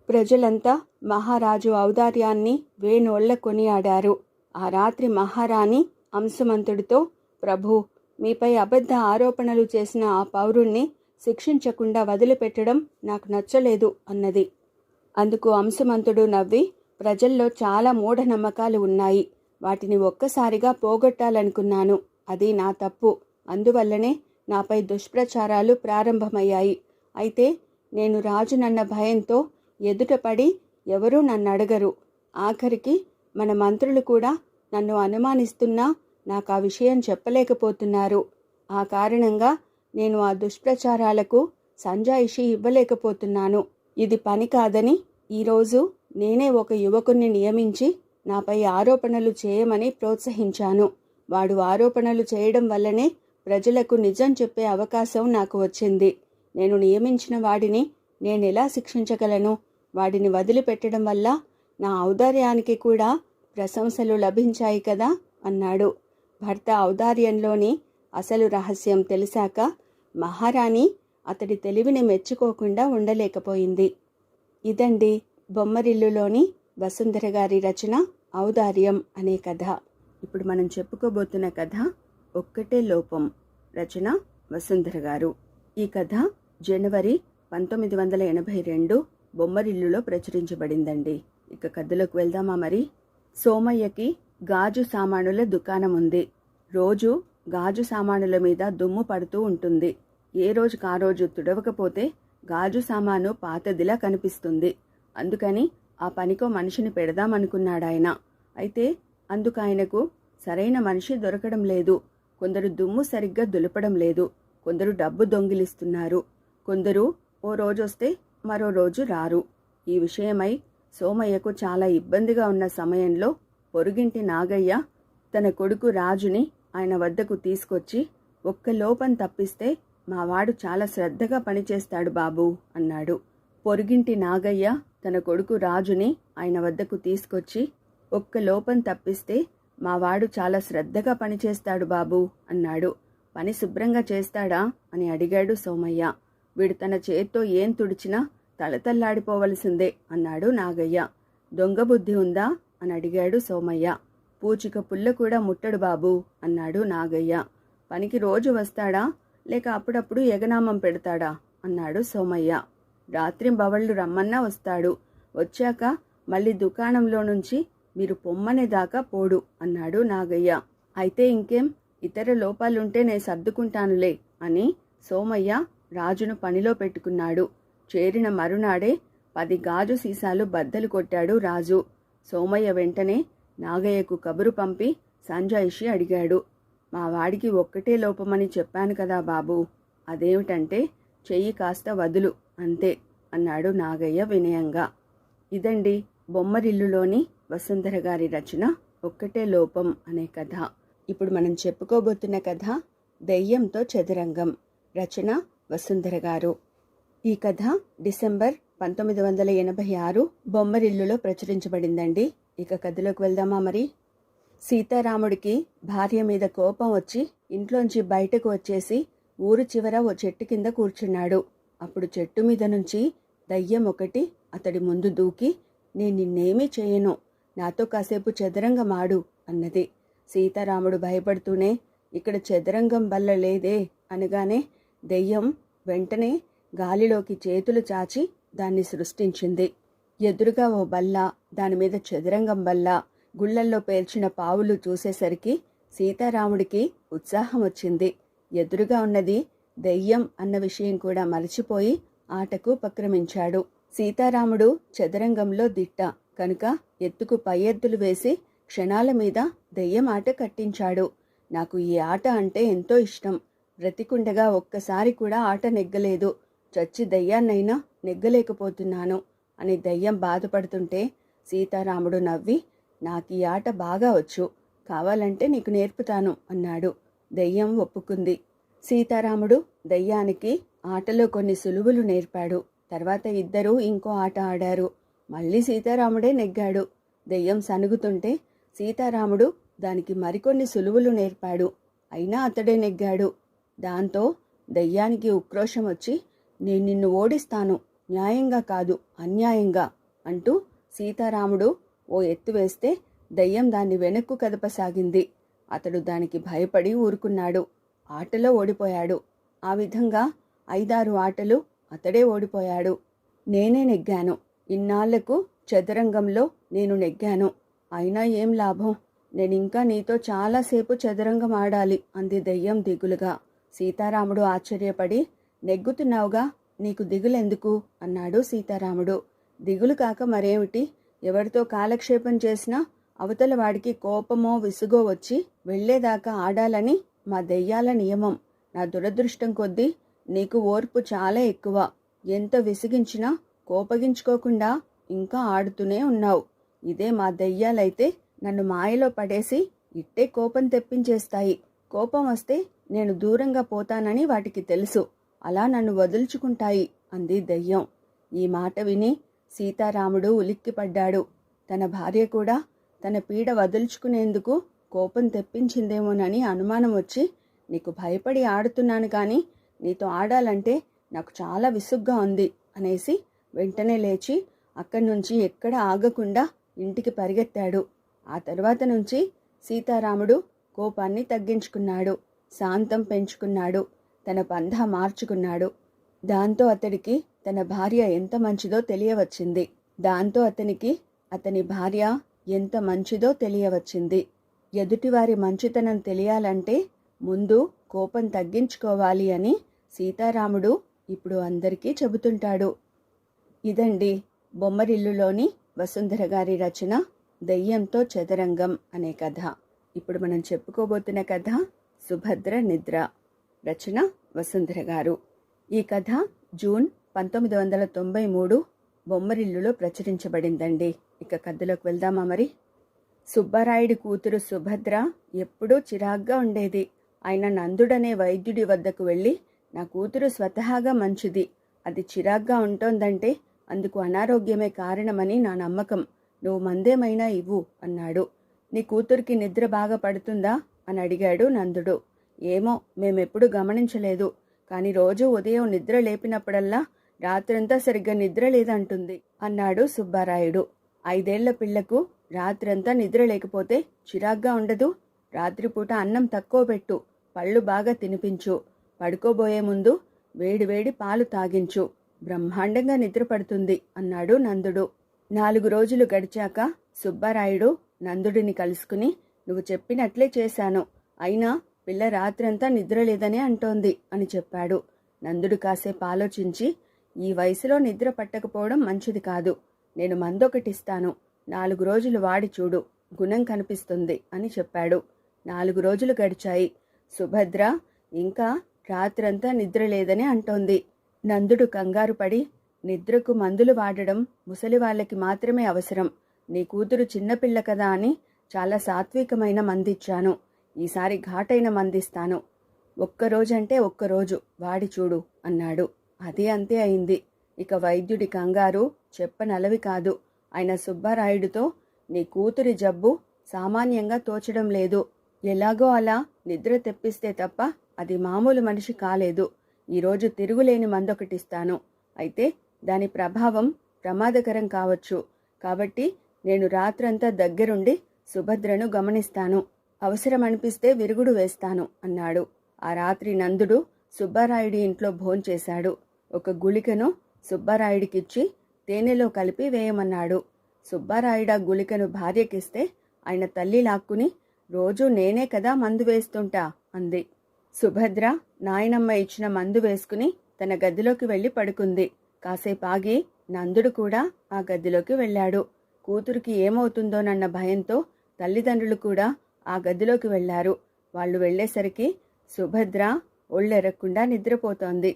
ప్రజలంతా మహారాజు ఔదార్యాన్ని వేనోళ్ల కొనియాడారు. ఆ రాత్రి మహారాణి అంశుమంతుడితో, ప్రభూ, మీపై అబద్ధ ఆరోపణలు చేసిన ఆ పౌరుణ్ణి శిక్షించకుండా వదిలిపెట్టడం నాకు నచ్చలేదు అన్నది. అందుకు అంశుమంతుడు నవ్వి, ప్రజల్లో చాలా మూఢనమ్మకాలు ఉన్నాయి. వాటిని ఒక్కసారిగా పోగొట్టాలనుకున్నాను. అది నా తప్పు. అందువల్లనే నాపై దుష్ప్రచారాలు ప్రారంభమయ్యాయి. అయితే నేను రాజునన్న భయంతో ఎదుటపడి ఎవరూ నన్నడగరు. ఆఖరికి మన మంత్రులు కూడా నన్ను అనుమానిస్తున్నా నాకు ఆ విషయం చెప్పలేకపోతున్నారు. ఆ కారణంగా నేను ఆ దుష్ప్రచారాలకు సంజాయిషి ఇవ్వలేకపోతున్నాను. ఇది పని కాదని ఈరోజు నేనే ఒక యువకుణ్ణి నియమించి నాపై ఆరోపణలు చేయమని ప్రోత్సహించాను. వాడు ఆరోపణలు చేయడం వల్లనే ప్రజలకు నిజం చెప్పే అవకాశం నాకు వచ్చింది. నేను నియమించిన వాడిని నేనెలా శిక్షించగలను? వాడిని వదిలిపెట్టడం వల్ల నా ఔదార్యానికి కూడా ప్రశంసలు లభించాయి కదా అన్నాడు. భర్త ఔదార్యంలోని అసలు రహస్యం తెలిసాక మహారాణి అతడి తెలివిని మెచ్చుకోకుండా ఉండలేకపోయింది. ఇదండి బొమ్మరిల్లులోని వసుంధర గారి రచన ఔదార్యం అనే కథ. ఇప్పుడు మనం చెప్పుకోబోతున్న కథ ఒక్కటే లోపం. రచన వసుంధర గారు. ఈ కథ జనవరి 1982 బొమ్మరిల్లులో ప్రచురించబడిందండి. ఇక కథలోకి వెళ్దామా మరి. సోమయ్యకి గాజు సామానుల దుకాణం ఉంది. రోజు గాజు సామానుల మీద దుమ్ము పడుతూ ఉంటుంది. ఏ రోజుకు ఆ రోజు తుడవకపోతే గాజు సామాను పాతదిలా కనిపిస్తుంది. అందుకని ఆ పనికో మనిషిని పెడదామనుకున్నాడాయన. అయితే అందుకు ఆయనకు సరైన మనిషి దొరకడం లేదు. కొందరు దుమ్ము సరిగ్గా దులపడం లేదు. కొందరు డబ్బు దొంగిలిస్తున్నారు. కొందరు ఓ రోజొస్తే మరో రోజు రారు. ఈ విషయమై సోమయ్యకు చాలా ఇబ్బందిగా ఉన్న సమయంలో పొరుగింటి నాగయ్య తన కొడుకు రాజుని ఆయన వద్దకు తీసుకొచ్చి, ఒక్క లోపం తప్పిస్తే మావాడు చాలా శ్రద్ధగా పనిచేస్తాడు బాబూ అన్నాడు. పొరుగింటి నాగయ్య తన కొడుకు రాజుని ఆయన వద్దకు తీసుకొచ్చి, ఒక్క లోపం తప్పిస్తే మావాడు చాలా శ్రద్ధగా పనిచేస్తాడు బాబూ అన్నాడు. పని శుభ్రంగా చేస్తాడా అని అడిగాడు సోమయ్య. వీడు తన చేత్తో ఏం తుడిచినా తలతల్లాడిపోవలసిందే అన్నాడు నాగయ్య. దొంగ బుద్ధి ఉందా అని అడిగాడు సోమయ్య. పూచిక పుల్ల కూడా ముట్టడు బాబూ అన్నాడు నాగయ్య. పనికి రోజు వస్తాడా లేక అప్పుడప్పుడు ఎగనామం పెడతాడా అన్నాడు సోమయ్య. రాత్రింబవళ్ళు రమ్మన్నా వస్తాడు. వచ్చాక మళ్ళీ దుకాణంలో నుంచి మీరు పొమ్మనే దాకా పోడు అన్నాడు నాగయ్య. అయితే ఇంకేం, ఇతర లోపాలుంటే నేను సర్దుకుంటానులే అని సోమయ్య రాజును పనిలో పెట్టుకున్నాడు. చేరిన మరునాడే 10 గాజు సీసాలు బద్దలు కొట్టాడు రాజు. సోమయ్య వెంటనే నాగయ్యకు కబురు పంపి సంజాయిషి అడిగాడు. మా వాడికి ఒక్కటే లోపమని చెప్పాను కదా బాబూ, అదేమిటంటే చెయ్యి కాస్త వదులు అంతే అన్నాడు నాగయ్య వినయంగా. ఇదండి బొమ్మరిల్లులోని వసుంధర గారి రచన ఒక్కటే లోపం అనే కథ. ఇప్పుడు మనం చెప్పుకోబోతున్న కథ దెయ్యంతో చదరంగం. రచన వసుంధర గారు. ఈ కథ డిసెంబర్ 1986 బొమ్మరిల్లులో ప్రచురించబడిందండి. ఇక కథలోకి వెళ్దామా మరి. సీతారాముడికి భార్య మీద కోపం వచ్చి ఇంట్లోంచి బయటకు వచ్చేసి ఊరు చివర ఓ చెట్టు కింద కూర్చున్నాడు. అప్పుడు చెట్టు మీద నుంచి దయ్యం ఒకటి అతడి ముందు దూకి, నేను నిన్నేమీ చేయను, నాతో కాసేపు చదరంగం ఆడు అన్నది. సీతారాముడు భయపడుతూనే, ఇక్కడ చదరంగం బల్ల లేదే అనగానే దెయ్యం వెంటనే గాలిలోకి చేతులు చాచి దాన్ని సృష్టించింది. ఎదురుగా ఓ బల్ల, దానిమీద చదరంగం బల్ల, గుళ్ళల్లో పేర్చిన పావులు చూసేసరికి సీతారాముడికి ఉత్సాహం వచ్చింది. ఎదురుగా ఉన్నది దెయ్యం అన్న విషయం కూడా మరచిపోయి ఆటకు ఉపక్రమించాడు. సీతారాముడు చదరంగంలో దిట్ట కనుక ఎత్తుకు పై ఎత్తులు వేసి క్షణాల మీద దెయ్యం ఆట కట్టించాడు. నాకు ఈ ఆట అంటే ఎంతో ఇష్టం. బ్రతికుండగా ఒక్కసారి కూడా ఆట నెగ్గలేదు. చచ్చి దయ్యాన్నైనా నెగ్గలేకపోతున్నాను అని దయ్యం బాధపడుతుంటే సీతారాముడు నవ్వి, నాకు ఈ ఆట బాగా వచ్చు, కావాలంటే నీకు నేర్పుతాను అన్నాడు. దెయ్యం ఒప్పుకుంది. సీతారాముడు దయ్యానికి ఆటలో కొన్ని సులువులు నేర్పాడు. తర్వాత ఇద్దరూ ఇంకో ఆట ఆడారు. మళ్ళీ సీతారాముడే నెగ్గాడు. దెయ్యం సనుగుతుంటే సీతారాముడు దానికి మరికొన్ని సులువులు నేర్పాడు. అయినా అతడే నెగ్గాడు. దాంతో దయ్యానికి ఉక్రోషం వచ్చి, నేను నిన్ను ఓడిస్తాను, న్యాయంగా కాదు, అన్యాయంగా అంటూ సీతారాముడు ఓ ఎత్తు వేస్తే దయ్యం దాన్ని వెనక్కు కదపసాగింది. అతడు దానికి భయపడి ఊరుకున్నాడు. ఆటలో ఓడిపోయాడు. ఆ విధంగా 5-6 ఆటలు అతడే ఓడిపోయాడు. నేనే నెగ్గాను. ఇన్నాళ్లకు చదరంగంలో నేను నెగ్గాను. అయినా ఏం లాభం? నేనింకా నీతో చాలాసేపు చదరంగం ఆడాలి అంది దెయ్యం దిగులుగా. సీతారాముడు ఆశ్చర్యపడి, నెగ్గుతున్నావుగా, నీకు దిగులెందుకు అన్నాడు సీతారాముడు. దిగులు కాక మరేమిటి? ఎవరితో కాలక్షేపం చేసినా అవతల వాడికి కోపమో విసుగో వచ్చి వెళ్లేదాకా ఆడాలని మా దెయ్యాల నియమం. నా దురదృష్టం కొద్దీ నీకు ఓర్పు చాలా ఎక్కువ. ఎంత విసిగించినా కోపగించుకోకుండా ఇంకా ఆడుతూనే ఉన్నావు. ఇదే మా దెయ్యాలైతే నన్ను మాయలో పడేసి ఇట్టే కోపం తెప్పించేస్తాయి. కోపం వస్తే నేను దూరంగా పోతానని వాటికి తెలుసు. అలా నన్ను వదులుచుకుంటాయి అంది దెయ్యం. ఈ మాట విని సీతారాముడు ఉలిక్కిపడ్డాడు. తన భార్య కూడా తన పీడ వదులుచుకునేందుకు కోపం తెప్పించిందేమోనని అనుమానం వచ్చి, నీకు భయపడి ఆడుతున్నాను కానీ నీతో ఆడాలంటే నాకు చాలా విసుగ్గా ఉంది అనేసి వెంటనే లేచి అక్కడి నుంచి ఎక్కడ ఆగకుండా ఇంటికి పరిగెత్తాడు. ఆ తర్వాత నుంచి సీతారాముడు కోపాన్ని తగ్గించుకున్నాడు, శాంతం పెంచుకున్నాడు, తన పంథా మార్చుకున్నాడు. దాంతో అతడికి తన భార్య ఎంత మంచిదో తెలియవచ్చింది. అతని భార్య ఎంత మంచిదో తెలియవచ్చింది. ఎదుటివారి మంచితనం తెలియాలంటే ముందు కోపం తగ్గించుకోవాలి అని సీతారాముడు ఇప్పుడు అందరికీ చెబుతుంటాడు. ఇదండి బొమ్మరిల్లులోని వసుంధర గారి రచన దెయ్యంతో చదరంగం అనే కథ. ఇప్పుడు మనం చెప్పుకోబోతున్న కథ సుభద్ర నిద్ర. రచన వసుంధర గారు. ఈ కథ జూన్ 1993 బొమ్మరిల్లులో ప్రచురించబడిందండి. ఇక కథలోకి వెళ్దామా మరి. సుబ్బరాయుడి కూతురు సుభద్ర ఎప్పుడూ చిరాగ్గా ఉండేది. ఆయన నందుడనే వైద్యుడి వద్దకు వెళ్ళి, నా కూతురు స్వతహాగా మంచిది, అది చిరాగ్గా ఉంటోందంటే అందుకు అనారోగ్యమే కారణమని నా నమ్మకం, నువ్వు మందేమైనా ఇవ్వు అన్నాడు. నీ కూతురికి నిద్ర బాగా పడుతుందా అని అడిగాడు నందుడు. ఏమో, మేమెప్పుడు గమనించలేదు, కానీ రోజూ ఉదయం నిద్ర లేపినప్పుడల్లా రాత్రంతా సరిగ్గా నిద్ర లేదంటుంది అన్నాడు సుబ్బారాయుడు. 5 ఏళ్ల పిల్లకు రాత్రంతా నిద్ర లేకపోతే చిరాగ్గా ఉండదు. రాత్రిపూట అన్నం తక్కువ పెట్టు, పళ్ళు బాగా తినిపించు, పడుకోబోయే ముందు వేడివేడి పాలు తాగించు, బ్రహ్మాండంగా నిద్ర పడుతుంది అన్నాడు నందుడు. 4 రోజులు గడిచాక సుబ్బారాయుడు నందుడిని కలుసుకుని, నువ్వు చెప్పినట్లే చేశాను, అయినా పిల్ల రాత్రంతా నిద్రలేదని అంటోంది అని చెప్పాడు. నందుడు కాసేపు ఆలోచించి, ఈ వయసులో నిద్ర పట్టకపోవడం మంచిది కాదు, నేను మందొకటిస్తాను, 4 రోజులు వాడి చూడు, గుణం కనిపిస్తుంది అని చెప్పాడు. 4 రోజులు గడిచాయి. సుభద్ర ఇంకా రాత్రంతా నిద్ర లేదని అంటోంది. నందుడు కంగారు పడి, నిద్రకు మందులు వాడడం ముసలి వాళ్ళకి మాత్రమే అవసరం, నీ కూతురు చిన్నపిల్ల కదా అని చాలా సాత్వికమైన మందిచ్చాను, ఈసారి ఘాటైన మందిస్తాను, ఒక్కరోజంటే ఒక్కరోజు వాడి చూడు అన్నాడు. అదే అంతే అయింది. ఇక వైద్యుడి కంగారు చెప్పనలవి కాదు. ఆయన సుబ్బారాయుడితో, నీ కూతురి జబ్బు సామాన్యంగా తోచడం లేదు, ఎలాగో అలా నిద్ర తెప్పిస్తే తప్ప అది మామూలు మనిషి కాలేదు, ఈరోజు తిరుగులేని మందొకటిస్తాను, అయితే దాని ప్రభావం ప్రమాదకరం కావచ్చు, కాబట్టి నేను రాత్రంతా దగ్గరుండి సుభద్రను గమనిస్తాను, అవసరమనిపిస్తే విరుగుడు వేస్తాను అన్నాడు. ఆ రాత్రి నందుడు సుబ్బారాయుడి ఇంట్లో భోంచేశాడు. ఒక గుళికను సుబ్బారాయుడికిచ్చి తేనెలో కలిపి వేయమన్నాడు. సుబ్బారాయుడు ఆ గుళికను భార్యకిస్తే ఆయన తల్లి లాక్కుని, రోజూ నేనే కదా మందు వేస్తుంటా అంది. సుభద్ర నాయనమ్మ ఇచ్చిన మందు వేసుకుని తన గదిలోకి వెళ్ళి పడుకుంది. కాసేపాగి నందుడు కూడా ఆ గదిలోకి వెళ్ళాడు. కూతురికి ఏమవుతుందోనన్న భయంతో తల్లిదండ్రులు కూడా ఆ గదిలోకి వెళ్లారు. వాళ్ళు వెళ్లేసరికి సుభద్ర ఒళ్ళెరక్కుండా నిద్రపోతోంది.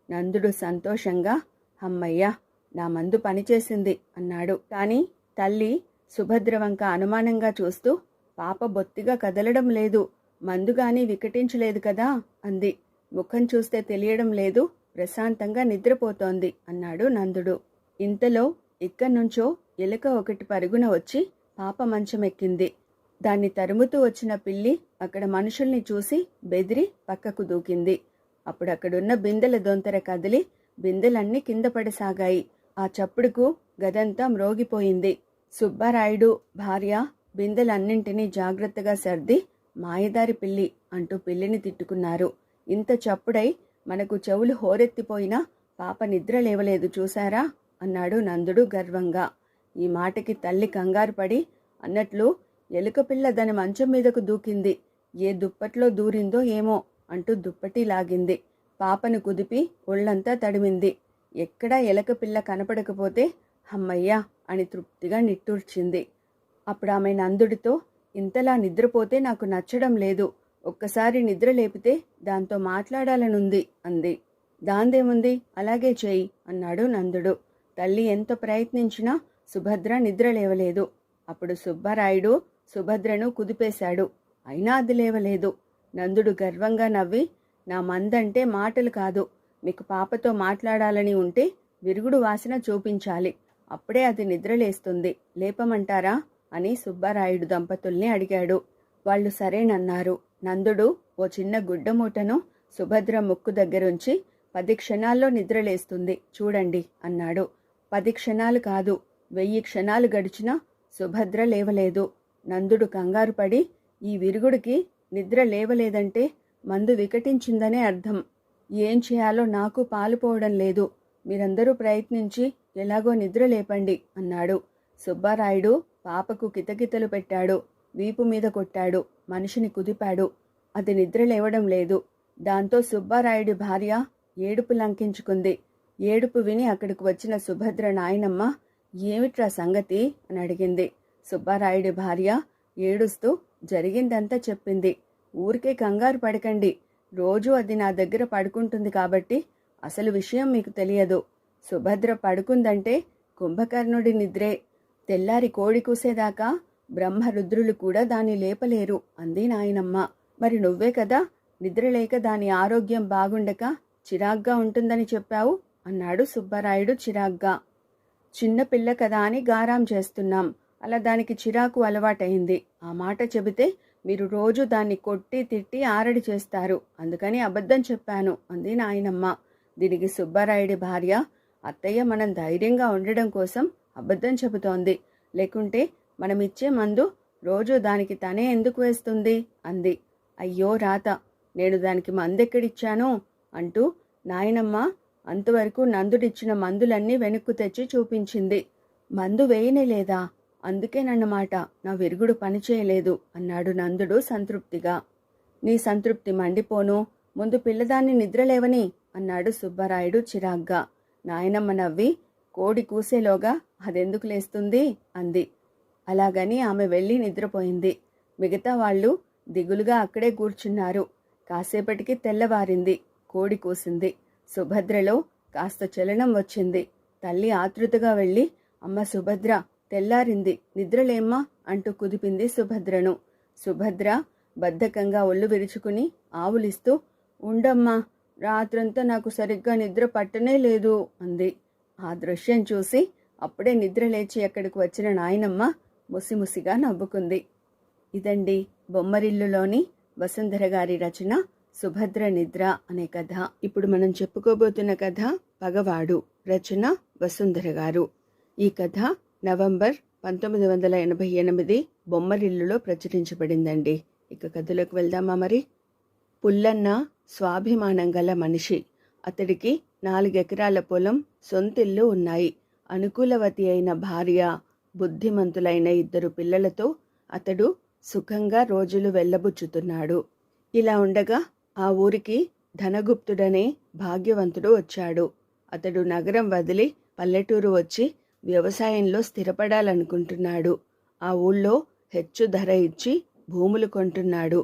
నందుడు సంతోషంగా, అమ్మయ్యా, నా మందు పనిచేసింది అన్నాడు. కాని తల్లి సుభద్ర వంక అనుమానంగా చూస్తూ, పాప బొత్తిగా కదలడం లేదు, మందుగాని వికటించలేదు కదా అంది. ముఖం చూస్తే తెలియడం లేదు, ప్రశాంతంగా నిద్రపోతోంది అన్నాడు నందుడు. ఇంతలో ఇక్కడ్నుంచో ఎలుక ఒకటి పరుగున వచ్చి పాప మంచమెక్కింది. దాన్ని తరుముతూ వచ్చిన పిల్లి అక్కడ మనుషుల్ని చూసి బెదిరి పక్కకు దూకింది. అప్పుడక్కడున్న బిందెల దొంతర కదిలి బిందెలన్నీ కింద పడసాగాయి. ఆ చప్పుడుకు గదంతా మ్రోగిపోయింది. సుబ్బారాయుడు భార్య బిందెలన్నింటినీ జాగ్రత్తగా సర్ది మాయదారి పిల్లి అంటూ పిల్లిని తిట్టుకున్నారు. ఇంత చప్పుడై మనకు చెవులు హోరెత్తిపోయినా పాప నిద్ర లేవలేదు చూశారా అన్నాడు నందుడు గర్వంగా. ఈ మాటకి తల్లి కంగారు పడి అన్నట్లు ఎలుక పిల్ల దాని మంచం మీదకు దూకింది, ఏ దుప్పట్లో దూరిందో ఏమో అంటూ దుప్పటి లాగింది. పాపను కుదిపి ఒళ్ళంతా తడిమింది. ఎక్కడా ఎలక పిల్ల కనపడకపోతే హమ్మయ్యా అని తృప్తిగా నిట్టూర్చింది. అప్పుడు ఆమె నందుడితో, ఇంతలా నిద్రపోతే నాకు నచ్చడం లేదు, ఒక్కసారి నిద్ర లేపితే దాంతో మాట్లాడాలనుంది అంది. దాందేముంది, అలాగే చేయి అన్నాడు నందుడు. తల్లి ఎంత ప్రయత్నించినా సుభద్ర నిద్ర లేవలేదు. అప్పుడు సుబ్బారాయుడు సుభద్రను కుదిపేశాడు. అయినా అది లేవలేదు. నందుడు గర్వంగా నవ్వి, నా మందంటే మాటలు కాదు, మీకు పాపతో మాట్లాడాలని ఉంటే విరుగుడు వాసన చూపించాలి, అప్పుడే అది నిద్రలేస్తుంది, లేపమంటారా అని సుబ్బారాయుడు దంపతుల్ని అడిగాడు. వాళ్ళు సరేనన్నారు. నందుడు ఓ చిన్న గుడ్డమూటను సుభద్ర ముక్కు దగ్గరుంచి 10 క్షణాల్లో నిద్రలేస్తుంది చూడండి అన్నాడు. 10 క్షణాలు కాదు, 1000 క్షణాలు గడిచినా సుభద్ర లేవలేదు. నందుడు కంగారు పడి, ఈ విరుగుడికి నిద్ర లేవలేదంటే మందు వికటించిందనే అర్థం, ఏం చేయాలో నాకు పాలుపోవడం లేదు, మీరందరూ ప్రయత్నించి ఎలాగో నిద్ర లేపండి అన్నాడు. సుబ్బారాయుడు పాపకు కితకితలు పెట్టాడు, వీపు మీద కొట్టాడు, మనిషిని కుదిపాడు. అది నిద్ర లేవడం లేదు. దాంతో సుబ్బారాయుడి భార్య ఏడుపు లంకించుకుంది. ఏడుపు విని అక్కడికి వచ్చిన సుభద్ర నాయనమ్మ, ఏమిట్రా సంగతి అని అడిగింది. సుబ్బారాయుడి భార్య ఏడుస్తూ జరిగిందంతా చెప్పింది. ఊరికే కంగారు పడకండి, రోజూ అది నా దగ్గర పడుకుంటుంది కాబట్టి అసలు విషయం మీకు తెలియదు. సుభద్ర పడుకుందంటే కుంభకర్ణుడి నిద్రే, తెల్లారి కోడి కూసేదాకా బ్రహ్మరుద్రులు కూడా దాన్ని లేపలేరు అంది నాయనమ్మ. మరి నువ్వే కదా నిద్రలేక దాని ఆరోగ్యం బాగుండక చిరాగ్గా ఉంటుందని చెప్పావు అన్నాడు సుబ్బరాయుడు చిరాగ్గా. చిన్నపిల్ల కదా అని గారాం చేస్తున్నాం, అలా దానికి చిరాకు అలవాటైంది. ఆ మాట చెబితే మీరు రోజు దాన్ని కొట్టి తిట్టి ఆరడి చేస్తారు, అందుకని అబద్ధం చెప్పాను అంది నాయనమ్మ. దీనికి సుబ్బరాయుడి భార్య, అత్తయ్య మనం ధైర్యంగా ఉండడం కోసం అబద్ధం చెబుతోంది, లేకుంటే మనమిచ్చే మందు రోజు దానికి తనే ఎందుకు వేస్తుంది అంది. అయ్యో రాత, నేను దానికి మందెక్కడిచ్చాను అంటూ నాయనమ్మ అంతవరకు నందుడిచ్చిన మందులన్నీ వెనక్కు తెచ్చి చూపించింది. మందు వేయనే లేదా, అందుకేనన్నమాట నా విరుగుడు పనిచేయలేదు అన్నాడు నందుడు సంతృప్తిగా. నీ సంతృప్తి మండిపోను, ముందు పిల్లదాన్ని నిద్రలేవని అన్నాడు సుబ్బరాయుడు చిరాగ్గా. నాయనమ్మ నవ్వి, కోడి కూసేలోగా అదెందుకు లేస్తుంది అంది. అలాగని ఆమె వెళ్ళి నిద్రపోయింది. మిగతా వాళ్ళు దిగులుగా అక్కడే కూర్చున్నారు. కాసేపటికి తెల్లవారింది. కోడి కూసింది. సుభద్రలో కాస్త చలనం వచ్చింది. తల్లి ఆతృతగా వెళ్ళి, అమ్మ సుభద్ర, తెల్లారింది, నిద్రలేమ్మా అంటూ కుదిపింది సుభద్రను. సుభద్ర బద్ధకంగా ఒళ్ళు విరుచుకుని ఆవులిస్తూ, ఉండమ్మా, రాత్రంతా నాకు సరిగ్గా నిద్ర పట్టనే లేదు అంది. ఆ దృశ్యం చూసి అప్పుడే నిద్ర లేచి అక్కడికి వచ్చిన నాయనమ్మ ముసిముసిగా నవ్వుకుంది. ఇదండి బొమ్మరిల్లులోని వసుంధర గారి రచన సుభద్ర నిద్ర అనే కథ. ఇప్పుడు మనం చెప్పుకోబోతున్న కథ పగవాడు, రచన వసుంధర గారు. ఈ కథ నవంబర్ 1988 బొమ్మరిల్లులో ప్రచురించబడిందండి. ఇక కథలోకి వెళ్దామా మరి. పుల్లన్న స్వాభిమానం గల మనిషి. అతడికి 4 ఎకరాల పొలం, సొంతిల్లు ఉన్నాయి. అనుకూలవతి అయిన భార్య, బుద్ధిమంతులైన 2 పిల్లలతో అతడు సుఖంగా రోజులు వెళ్ళబుచ్చుతున్నాడు. ఇలా ఉండగా ఆ ఊరికి ధనగుప్తుడనే భాగ్యవంతుడు వచ్చాడు. అతడు నగరం వదిలి పల్లెటూరు వచ్చి వ్యవసాయంలో స్థిరపడాలనుకుంటున్నాడు. ఆ ఊళ్ళో హెచ్చు ధర ఇచ్చి భూములు కొంటున్నాడు.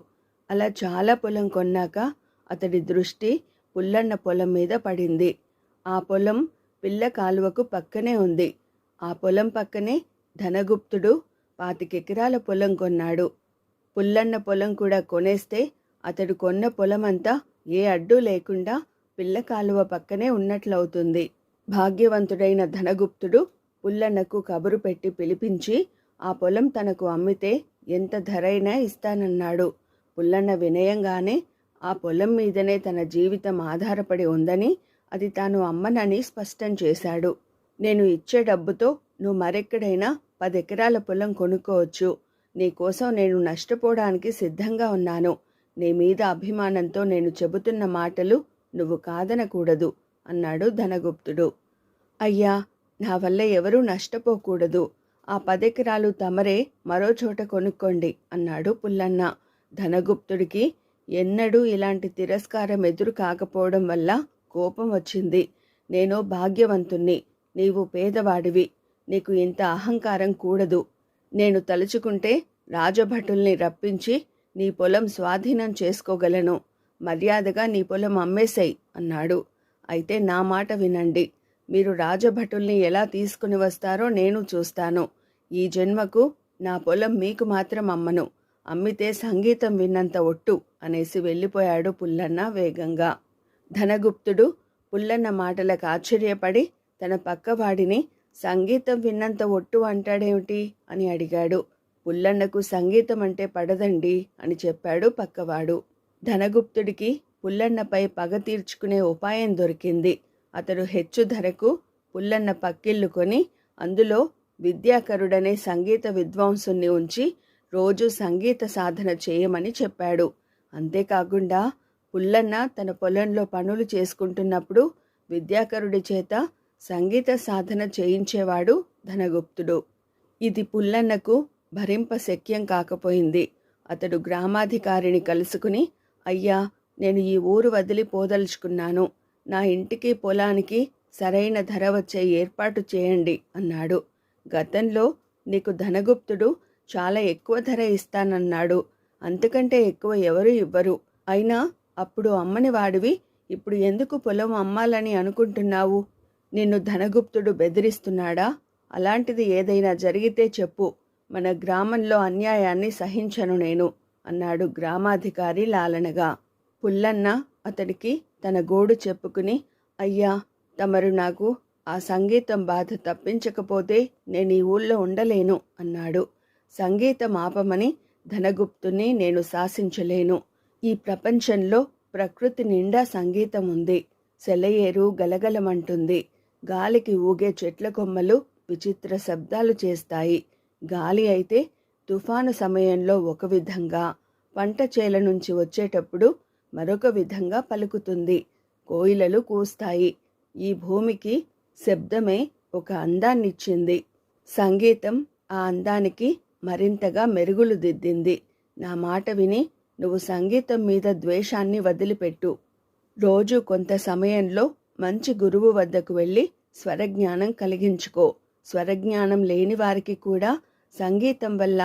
అలా చాలా పొలం కొన్నాక అతడి దృష్టి పుల్లన్న పొలం మీద పడింది. ఆ పొలం పిల్ల కాలువకు పక్కనే ఉంది. ఆ పొలం పక్కనే ధనగుప్తుడు 25 ఎకరాల పొలం కొన్నాడు. పుల్లన్న పొలం కూడా కొనేస్తే అతడు కొన్న పొలమంతా ఏ అడ్డు లేకుండా పిల్ల కాలువ పక్కనే ఉన్నట్లవుతుంది. భాగ్యవంతుడైన ధనగుప్తుడు పుల్లన్నకు కబురు పెట్టి పిలిపించి ఆ పొలం తనకు అమ్మితే ఎంత ధరైనా ఇస్తానన్నాడు. పుల్లన్న వినయంగానే ఆ పొలం మీదనే తన జీవితం ఆధారపడి ఉందని, అది తాను అమ్మనని స్పష్టం చేశాడు. నేను ఇచ్చే డబ్బుతో నువ్వు మరెక్కడైనా 10 ఎకరాల పొలం కొనుక్కోవచ్చు. నీకోసం నేను నష్టపోవడానికి సిద్ధంగా ఉన్నాను. నీ మీద అభిమానంతో నేను చెబుతున్న మాటలు నువ్వు కాదనకూడదు అన్నాడు ధనగుప్తుడు. అయ్యా, నా వల్ల ఎవరూ నష్టపోకూడదు. ఆ 10 ఎకరాలు తమరే మరో చోట కొనుక్కోండి అన్నాడు పుల్లన్న. ధనగుప్తుడికి ఎన్నడూ ఇలాంటి తిరస్కారం ఎదురు కాకపోవడం వల్ల కోపం వచ్చింది. నేను భాగ్యవంతుణ్ణి, నీవు పేదవాడివి, నీకు ఇంత అహంకారం కూడదు. నేను తలుచుకుంటే రాజభటుల్ని రప్పించి నీ పొలం స్వాధీనం చేసుకోగలను. మర్యాదగా నీ పొలం అమ్మేసేయ్ అన్నాడు. అయితే నా మాట వినండి. మీరు రాజభటుల్ని ఎలా తీసుకుని వస్తారో నేను చూస్తాను. ఈ జన్మకు నా పొలం మీకు మాత్రం అమ్మను. అమ్మితే సంగీతం విన్నంత ఒట్టు అనేసి వెళ్ళిపోయాడు పుల్లన్న వేగంగా. ధనగుప్తుడు పుల్లన్న మాటలకు ఆశ్చర్యపడి తన పక్కవాడిని సంగీతం విన్నంత ఒట్టు అంటాడేమిటి అని అడిగాడు. పుల్లన్నకు సంగీతం అంటే పడదండి అని చెప్పాడు పక్కవాడు. ధనగుప్తుడికి పుల్లన్నపై పగ తీర్చుకునే ఉపాయం దొరికింది. అతడు హెచ్చు ధరకు పుల్లన్న పక్కిళ్ళు కొని అందులో విద్యాకరుడనే సంగీత విద్వాంసుని ఉంచి రోజు సంగీత సాధన చేయమని చెప్పాడు. అంతేకాకుండా పుల్లన్న తన పొలంలో పనులు చేసుకుంటున్నప్పుడు విద్యాకరుడి చేత సంగీత సాధన చేయించేవాడు ధనగుప్తుడు. ఇది పుల్లన్నకు భరింపశక్యం కాకపోయింది. అతడు గ్రామాధికారిని కలుసుకుని, అయ్యా, నేను ఈ ఊరు వదిలి పోదలుచుకున్నాను. నా ఇంటికి పొలానికి సరైన ధర వచ్చే ఏర్పాటు చేయండి అన్నాడు. గతంలో నీకు ధనగుప్తుడు చాలా ఎక్కువ ధర ఇస్తానన్నాడు. అంతకంటే ఎక్కువ ఎవరు ఇవ్వరు. అయినా అప్పుడు అమ్మని వాడివి ఇప్పుడు ఎందుకు పొలం అమ్మాలని అనుకుంటున్నావు? నిన్ను ధనగుప్తుడు బెదిరిస్తున్నాడా? అలాంటిది ఏదైనా జరిగితే చెప్పు. మన గ్రామంలో అన్యాయాన్ని సహించను నేను అన్నాడు గ్రామాధికారి లాలనగా. పుల్లన్న అతడికి తన గోడు చెప్పుకుని, అయ్యా, తమరు నాకు ఆ సంగీతం బాధ తప్పించకపోతే నేను ఈ ఊళ్ళో ఉండలేను అన్నాడు. సంగీతం ఆపమని ధనగుప్తుని నేను శాసించలేను. ఈ ప్రపంచంలో ప్రకృతి నిండా సంగీతం ఉంది. సెలయేరు గలగలమంటుంది. గాలికి ఊగే చెట్ల కొమ్మలు విచిత్ర శబ్దాలు చేస్తాయి. గాలి అయితే తుఫాను సమయంలో ఒక విధంగా, పంట చేల నుంచి వచ్చేటప్పుడు మరొక విధంగా పలుకుతుంది. కోయిలలు కూస్తాయి. ఈ భూమికి శబ్దమే ఒక అందాన్నిచ్చింది. సంగీతం ఆ అందానికి మరింతగా మెరుగులు దిద్దింది. నా మాట విని నువ్వు సంగీతం మీద ద్వేషాన్ని వదిలిపెట్టు. రోజు కొంత సమయంలో మంచి గురువు వద్దకు వెళ్ళి స్వరజ్ఞానం కలిగించుకో. స్వరజ్ఞానం లేని వారికి కూడా సంగీతం వల్ల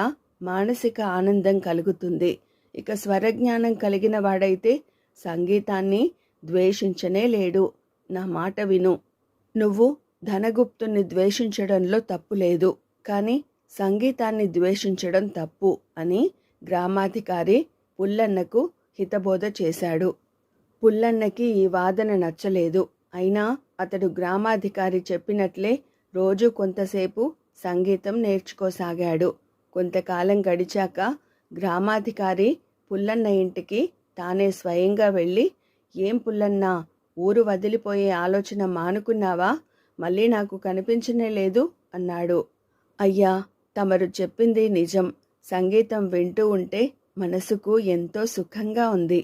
మానసిక ఆనందం కలుగుతుంది. ఇక స్వరజ్ఞానం కలిగిన వాడైతే సంగీతాన్ని ద్వేషించనే లేడు. నా మాట విను. నువ్వు ధనగుప్తుని ద్వేషించడంలో తప్పు లేదు, కానీ సంగీతాన్ని ద్వేషించడం తప్పు అని గ్రామాధికారి పుల్లన్నకు హితబోధ చేశాడు. పుల్లన్నకి ఈ వాదన నచ్చలేదు. అయినా అతడు గ్రామాధికారి చెప్పినట్లే రోజు కొంతసేపు సంగీతం నేర్చుకోసాగాడు. కొంతకాలం గడిచాక గ్రామాధికారి పుల్లన్న ఇంటికి తానే స్వయంగా వెళ్ళి, ఏం పుల్లన్నా, ఊరు వదిలిపోయే ఆలోచన మానుకున్నావా? మళ్ళీ నాకు కనిపించనే లేదు అన్నాడు. అయ్యా, తమరు చెప్పింది నిజం. సంగీతం వింటూ ఉంటే మనసుకు ఎంతో సుఖంగా ఉంది.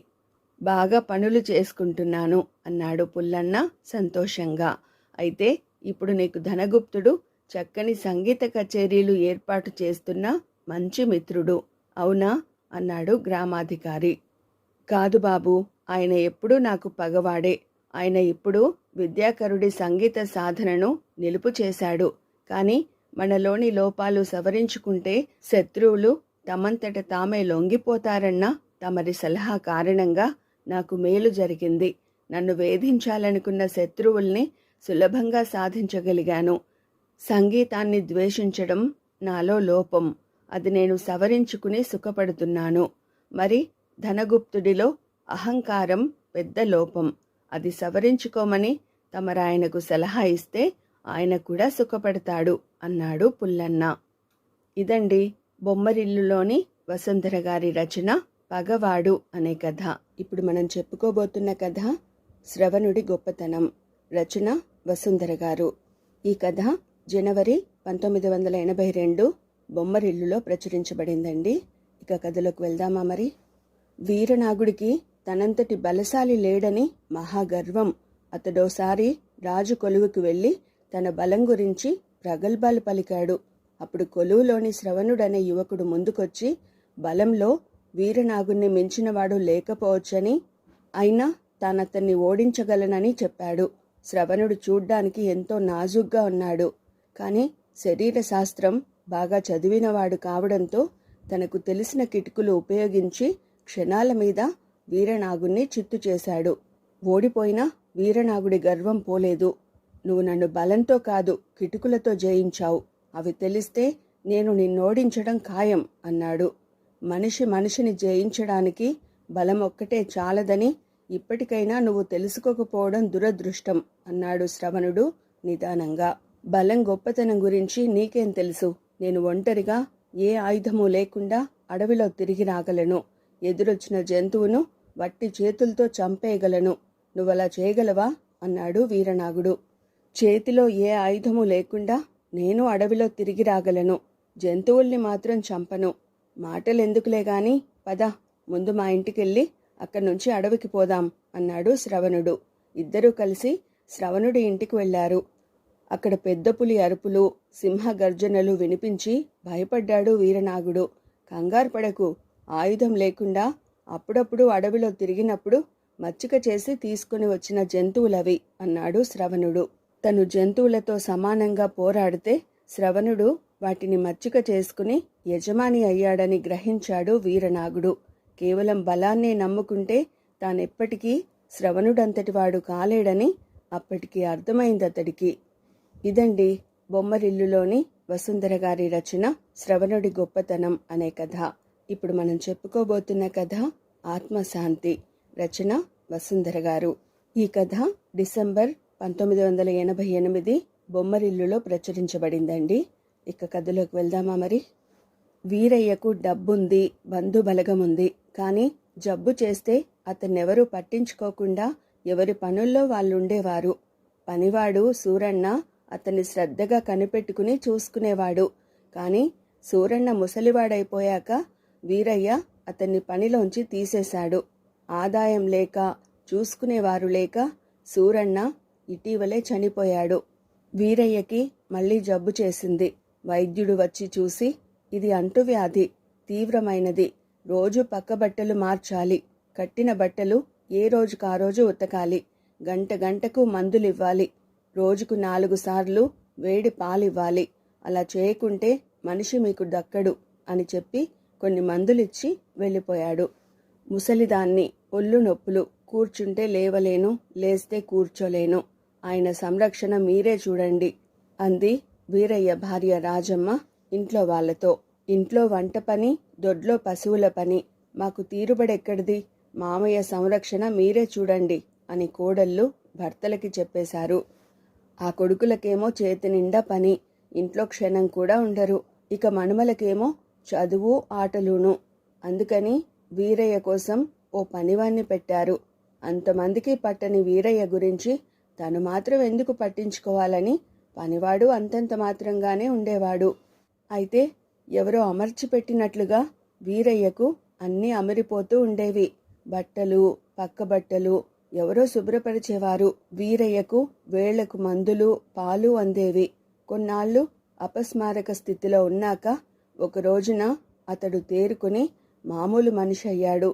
బాగా పనులు చేసుకుంటున్నాను అన్నాడు పుల్లన్న సంతోషంగా. అయితే ఇప్పుడు నీకు ధనగుప్తుడు చక్కని సంగీత కచేరీలు ఏర్పాటు చేస్తున్న మంచి మిత్రుడు, అవునా అన్నాడు గ్రామాధికారి. కాదు బాబు, ఆయన ఎప్పుడూ నాకు పగవాడే. ఆయన ఇప్పుడు విద్యాకరుడి సంగీత సాధనను నిలుపు చేశాడు. కానీ మనలోని లోపాలు సవరించుకుంటే శత్రువులు తమంతట తామే లొంగిపోతారన్న తమరి సలహా కారణంగా నాకు మేలు జరిగింది. నన్ను వేధించాలనుకున్న శత్రువుల్ని సులభంగా సాధించగలిగాను. సంగీతాన్ని ద్వేషించడం నాలో లోపం. అది నేను సవరించుకుని సుఖపడుతున్నాను. మరి ధనగుప్తుడిలో అహంకారం పెద్ద లోపం. అది సవరించుకోమని తమరాయనకు సలహా ఇస్తే ఆయన కూడా సుఖపడతాడు అన్నాడు పుల్లన్న. ఇదండి బొమ్మరిల్లులోని వసుంధర గారి రచన పగవాడు అనే కథ. ఇప్పుడు మనం చెప్పుకోబోతున్న కథ శ్రవణుడి గొప్పతనం. రచన వసుంధర గారు. ఈ కథ జనవరి 1982 బొమ్మరిల్లులో ప్రచురించబడిందండి. ఇక కథలోకి వెళ్దామా మరి. వీరనాగుడికి తనంతటి బలశాలి లేడని మహాగర్వం. అతడోసారి రాజు కొలువుకు వెళ్ళి తన బలం గురించి ప్రగల్భాలు పలికాడు. అప్పుడు కొలువులోని శ్రవణుడనే యువకుడు ముందుకొచ్చి బలంలో వీరనాగుణ్ణి మించినవాడు లేకపోవచ్చని, అయినా తానతన్ని ఓడించగలనని చెప్పాడు. శ్రవణుడు చూడ్డానికి ఎంతో నాజుగ్గా ఉన్నాడు. కానీ శరీర శాస్త్రం బాగా చదివినవాడు కావడంతో తనకు తెలిసిన కిటుకులు ఉపయోగించి క్షణాల మీద వీరనాగుణ్ణి చిత్తు చేశాడు. ఓడిపోయినా వీరనాగుడి గర్వం పోలేదు. నువ్వు నన్ను బలంతో కాదు కిటుకులతో జయించావు. అవి తెలిస్తే నేను నిన్నోడించడం ఖాయం అన్నాడు. మనిషి మనిషిని జయించడానికి బలం ఒక్కటే చాలదని ఇప్పటికైనా నువ్వు తెలుసుకోకపోవడం దురదృష్టం అన్నాడు శ్రవణుడు నిదానంగా. బలం గొప్పతనం గురించి నీకేం తెలుసు? నేను ఒంటరిగా ఏ ఆయుధము లేకుండా అడవిలో తిరిగి రాగలను. ఎదురొచ్చిన జంతువును వట్టి చేతులతో చంపేయగలను. నువ్వలా చేయగలవా అన్నాడు వీరనాగుడు. చేతిలో ఏ ఆయుధము లేకుండా నేను అడవిలో తిరిగి రాగలను. జంతువుల్ని మాత్రం చంపను. మాటలెందుకులే గాని పద, ముందు మా ఇంటికెళ్ళి అక్కడి నుంచి అడవికి పోదాం అన్నాడు శ్రవణుడు. ఇద్దరూ కలిసి శ్రవణుడి ఇంటికి వెళ్లారు. అక్కడ పెద్ద పులి అరుపులు, సింహ గర్జనలు వినిపించి భయపడ్డాడు వీరనాగుడు. కంగారు పడకు, ఆయుధం లేకుండా అప్పుడప్పుడు అడవిలో తిరిగినప్పుడు మచ్చిక చేసి తీసుకుని వచ్చిన జంతువులవి అన్నాడు శ్రవణుడు. తను జంతువులతో సమానంగా పోరాడితే శ్రవణుడు వాటిని మచ్చిక చేసుకుని యజమాని అయ్యాడని గ్రహించాడు వీరనాగుడు. కేవలం బలాన్నే నమ్ముకుంటే తానెప్పటికీ శ్రవణుడంతటివాడు కాలేడని అప్పటికి అర్థమైందతడికి. ఇదండి బొమ్మరిల్లులోని వసుంధర గారి రచన శ్రవణుడి గొప్పతనం అనే కథ. ఇప్పుడు మనం చెప్పుకోబోతున్న కథ ఆత్మశాంతి. రచన వసుంధర గారు. ఈ కథ డిసెంబర్ 1988 బొమ్మరిల్లులో ప్రచురించబడిందండి. ఇక కథలోకి వెళ్దామా మరి. వీరయ్యకు డబ్బుంది, బంధుబలగముంది. కానీ జబ్బు చేస్తే అతన్నెవరూ పట్టించుకోకుండా ఎవరి పనుల్లో వాళ్ళుండేవారు. పనివాడు సూరన్న అతన్ని శ్రద్ధగా కనిపెట్టుకుని చూసుకునేవాడు. కానీ సూరన్న ముసలివాడైపోయాక వీరయ్య అతన్ని పనిలోంచి తీసేశాడు. ఆదాయం లేక, చూసుకునేవారు లేక సూరన్న ఇటీవలే చనిపోయాడు. వీరయ్యకి మళ్ళీ జబ్బు చేసింది. వైద్యుడు వచ్చి చూసి, ఇది అంటువ్యాధి, తీవ్రమైనది. రోజు పక్క బట్టలు మార్చాలి. కట్టిన బట్టలు ఏ రోజుకా రోజు ఉతకాలి. గంట గంటకు మందులివ్వాలి. రోజుకు 4 సార్లు వేడి పాలివ్వాలి. అలా చేయకుంటే మనిషి మీకు దక్కడు అని చెప్పి కొన్ని మందులిచ్చి వెళ్ళిపోయాడు. ముసలిదాన్ని, ఒళ్ళు నొప్పులు, కూర్చుంటే లేవలేను, లేస్తే కూర్చోలేను. ఆయన సంరక్షణ మీరే చూడండి అంది వీరయ్య భార్య రాజమ్మ ఇంట్లో వాళ్లతో. ఇంట్లో వంట పని, దొడ్లో పశువుల పని, మాకు తీరుబడెక్కడిది? మామయ్య సంరక్షణ మీరే చూడండి అని కోడళ్ళు భర్తలకి చెప్పేశారు. ఆ కొడుకులకేమో చేతి నిండా పని, ఇంట్లో క్షణం కూడా ఉండరు. ఇక మనుమలకేమో చదువు ఆటలును. అందుకని వీరయ్య కోసం ఓ పనివాణ్ణి పెట్టారు. అంతమందికి పట్టని వీరయ్య గురించి తను మాత్రం ఎందుకు పట్టించుకోవాలని పనివాడు అంతంత మాత్రంగానే ఉండేవాడు. అయితే ఎవరో అమర్చిపెట్టినట్లుగా వీరయ్యకు అన్నీ అమరిపోతూ ఉండేవి. బట్టలు, పక్క బట్టలు ఎవరో శుభ్రపరిచేవారు. వీరయ్యకు వేళ్లకు మందులు, పాలు అందేవి. కొన్నాళ్ళు అపస్మారక స్థితిలో ఉన్నాక ఒక రోజున అతడు తేరుకుని మామూలు మనిషి అయ్యాడు.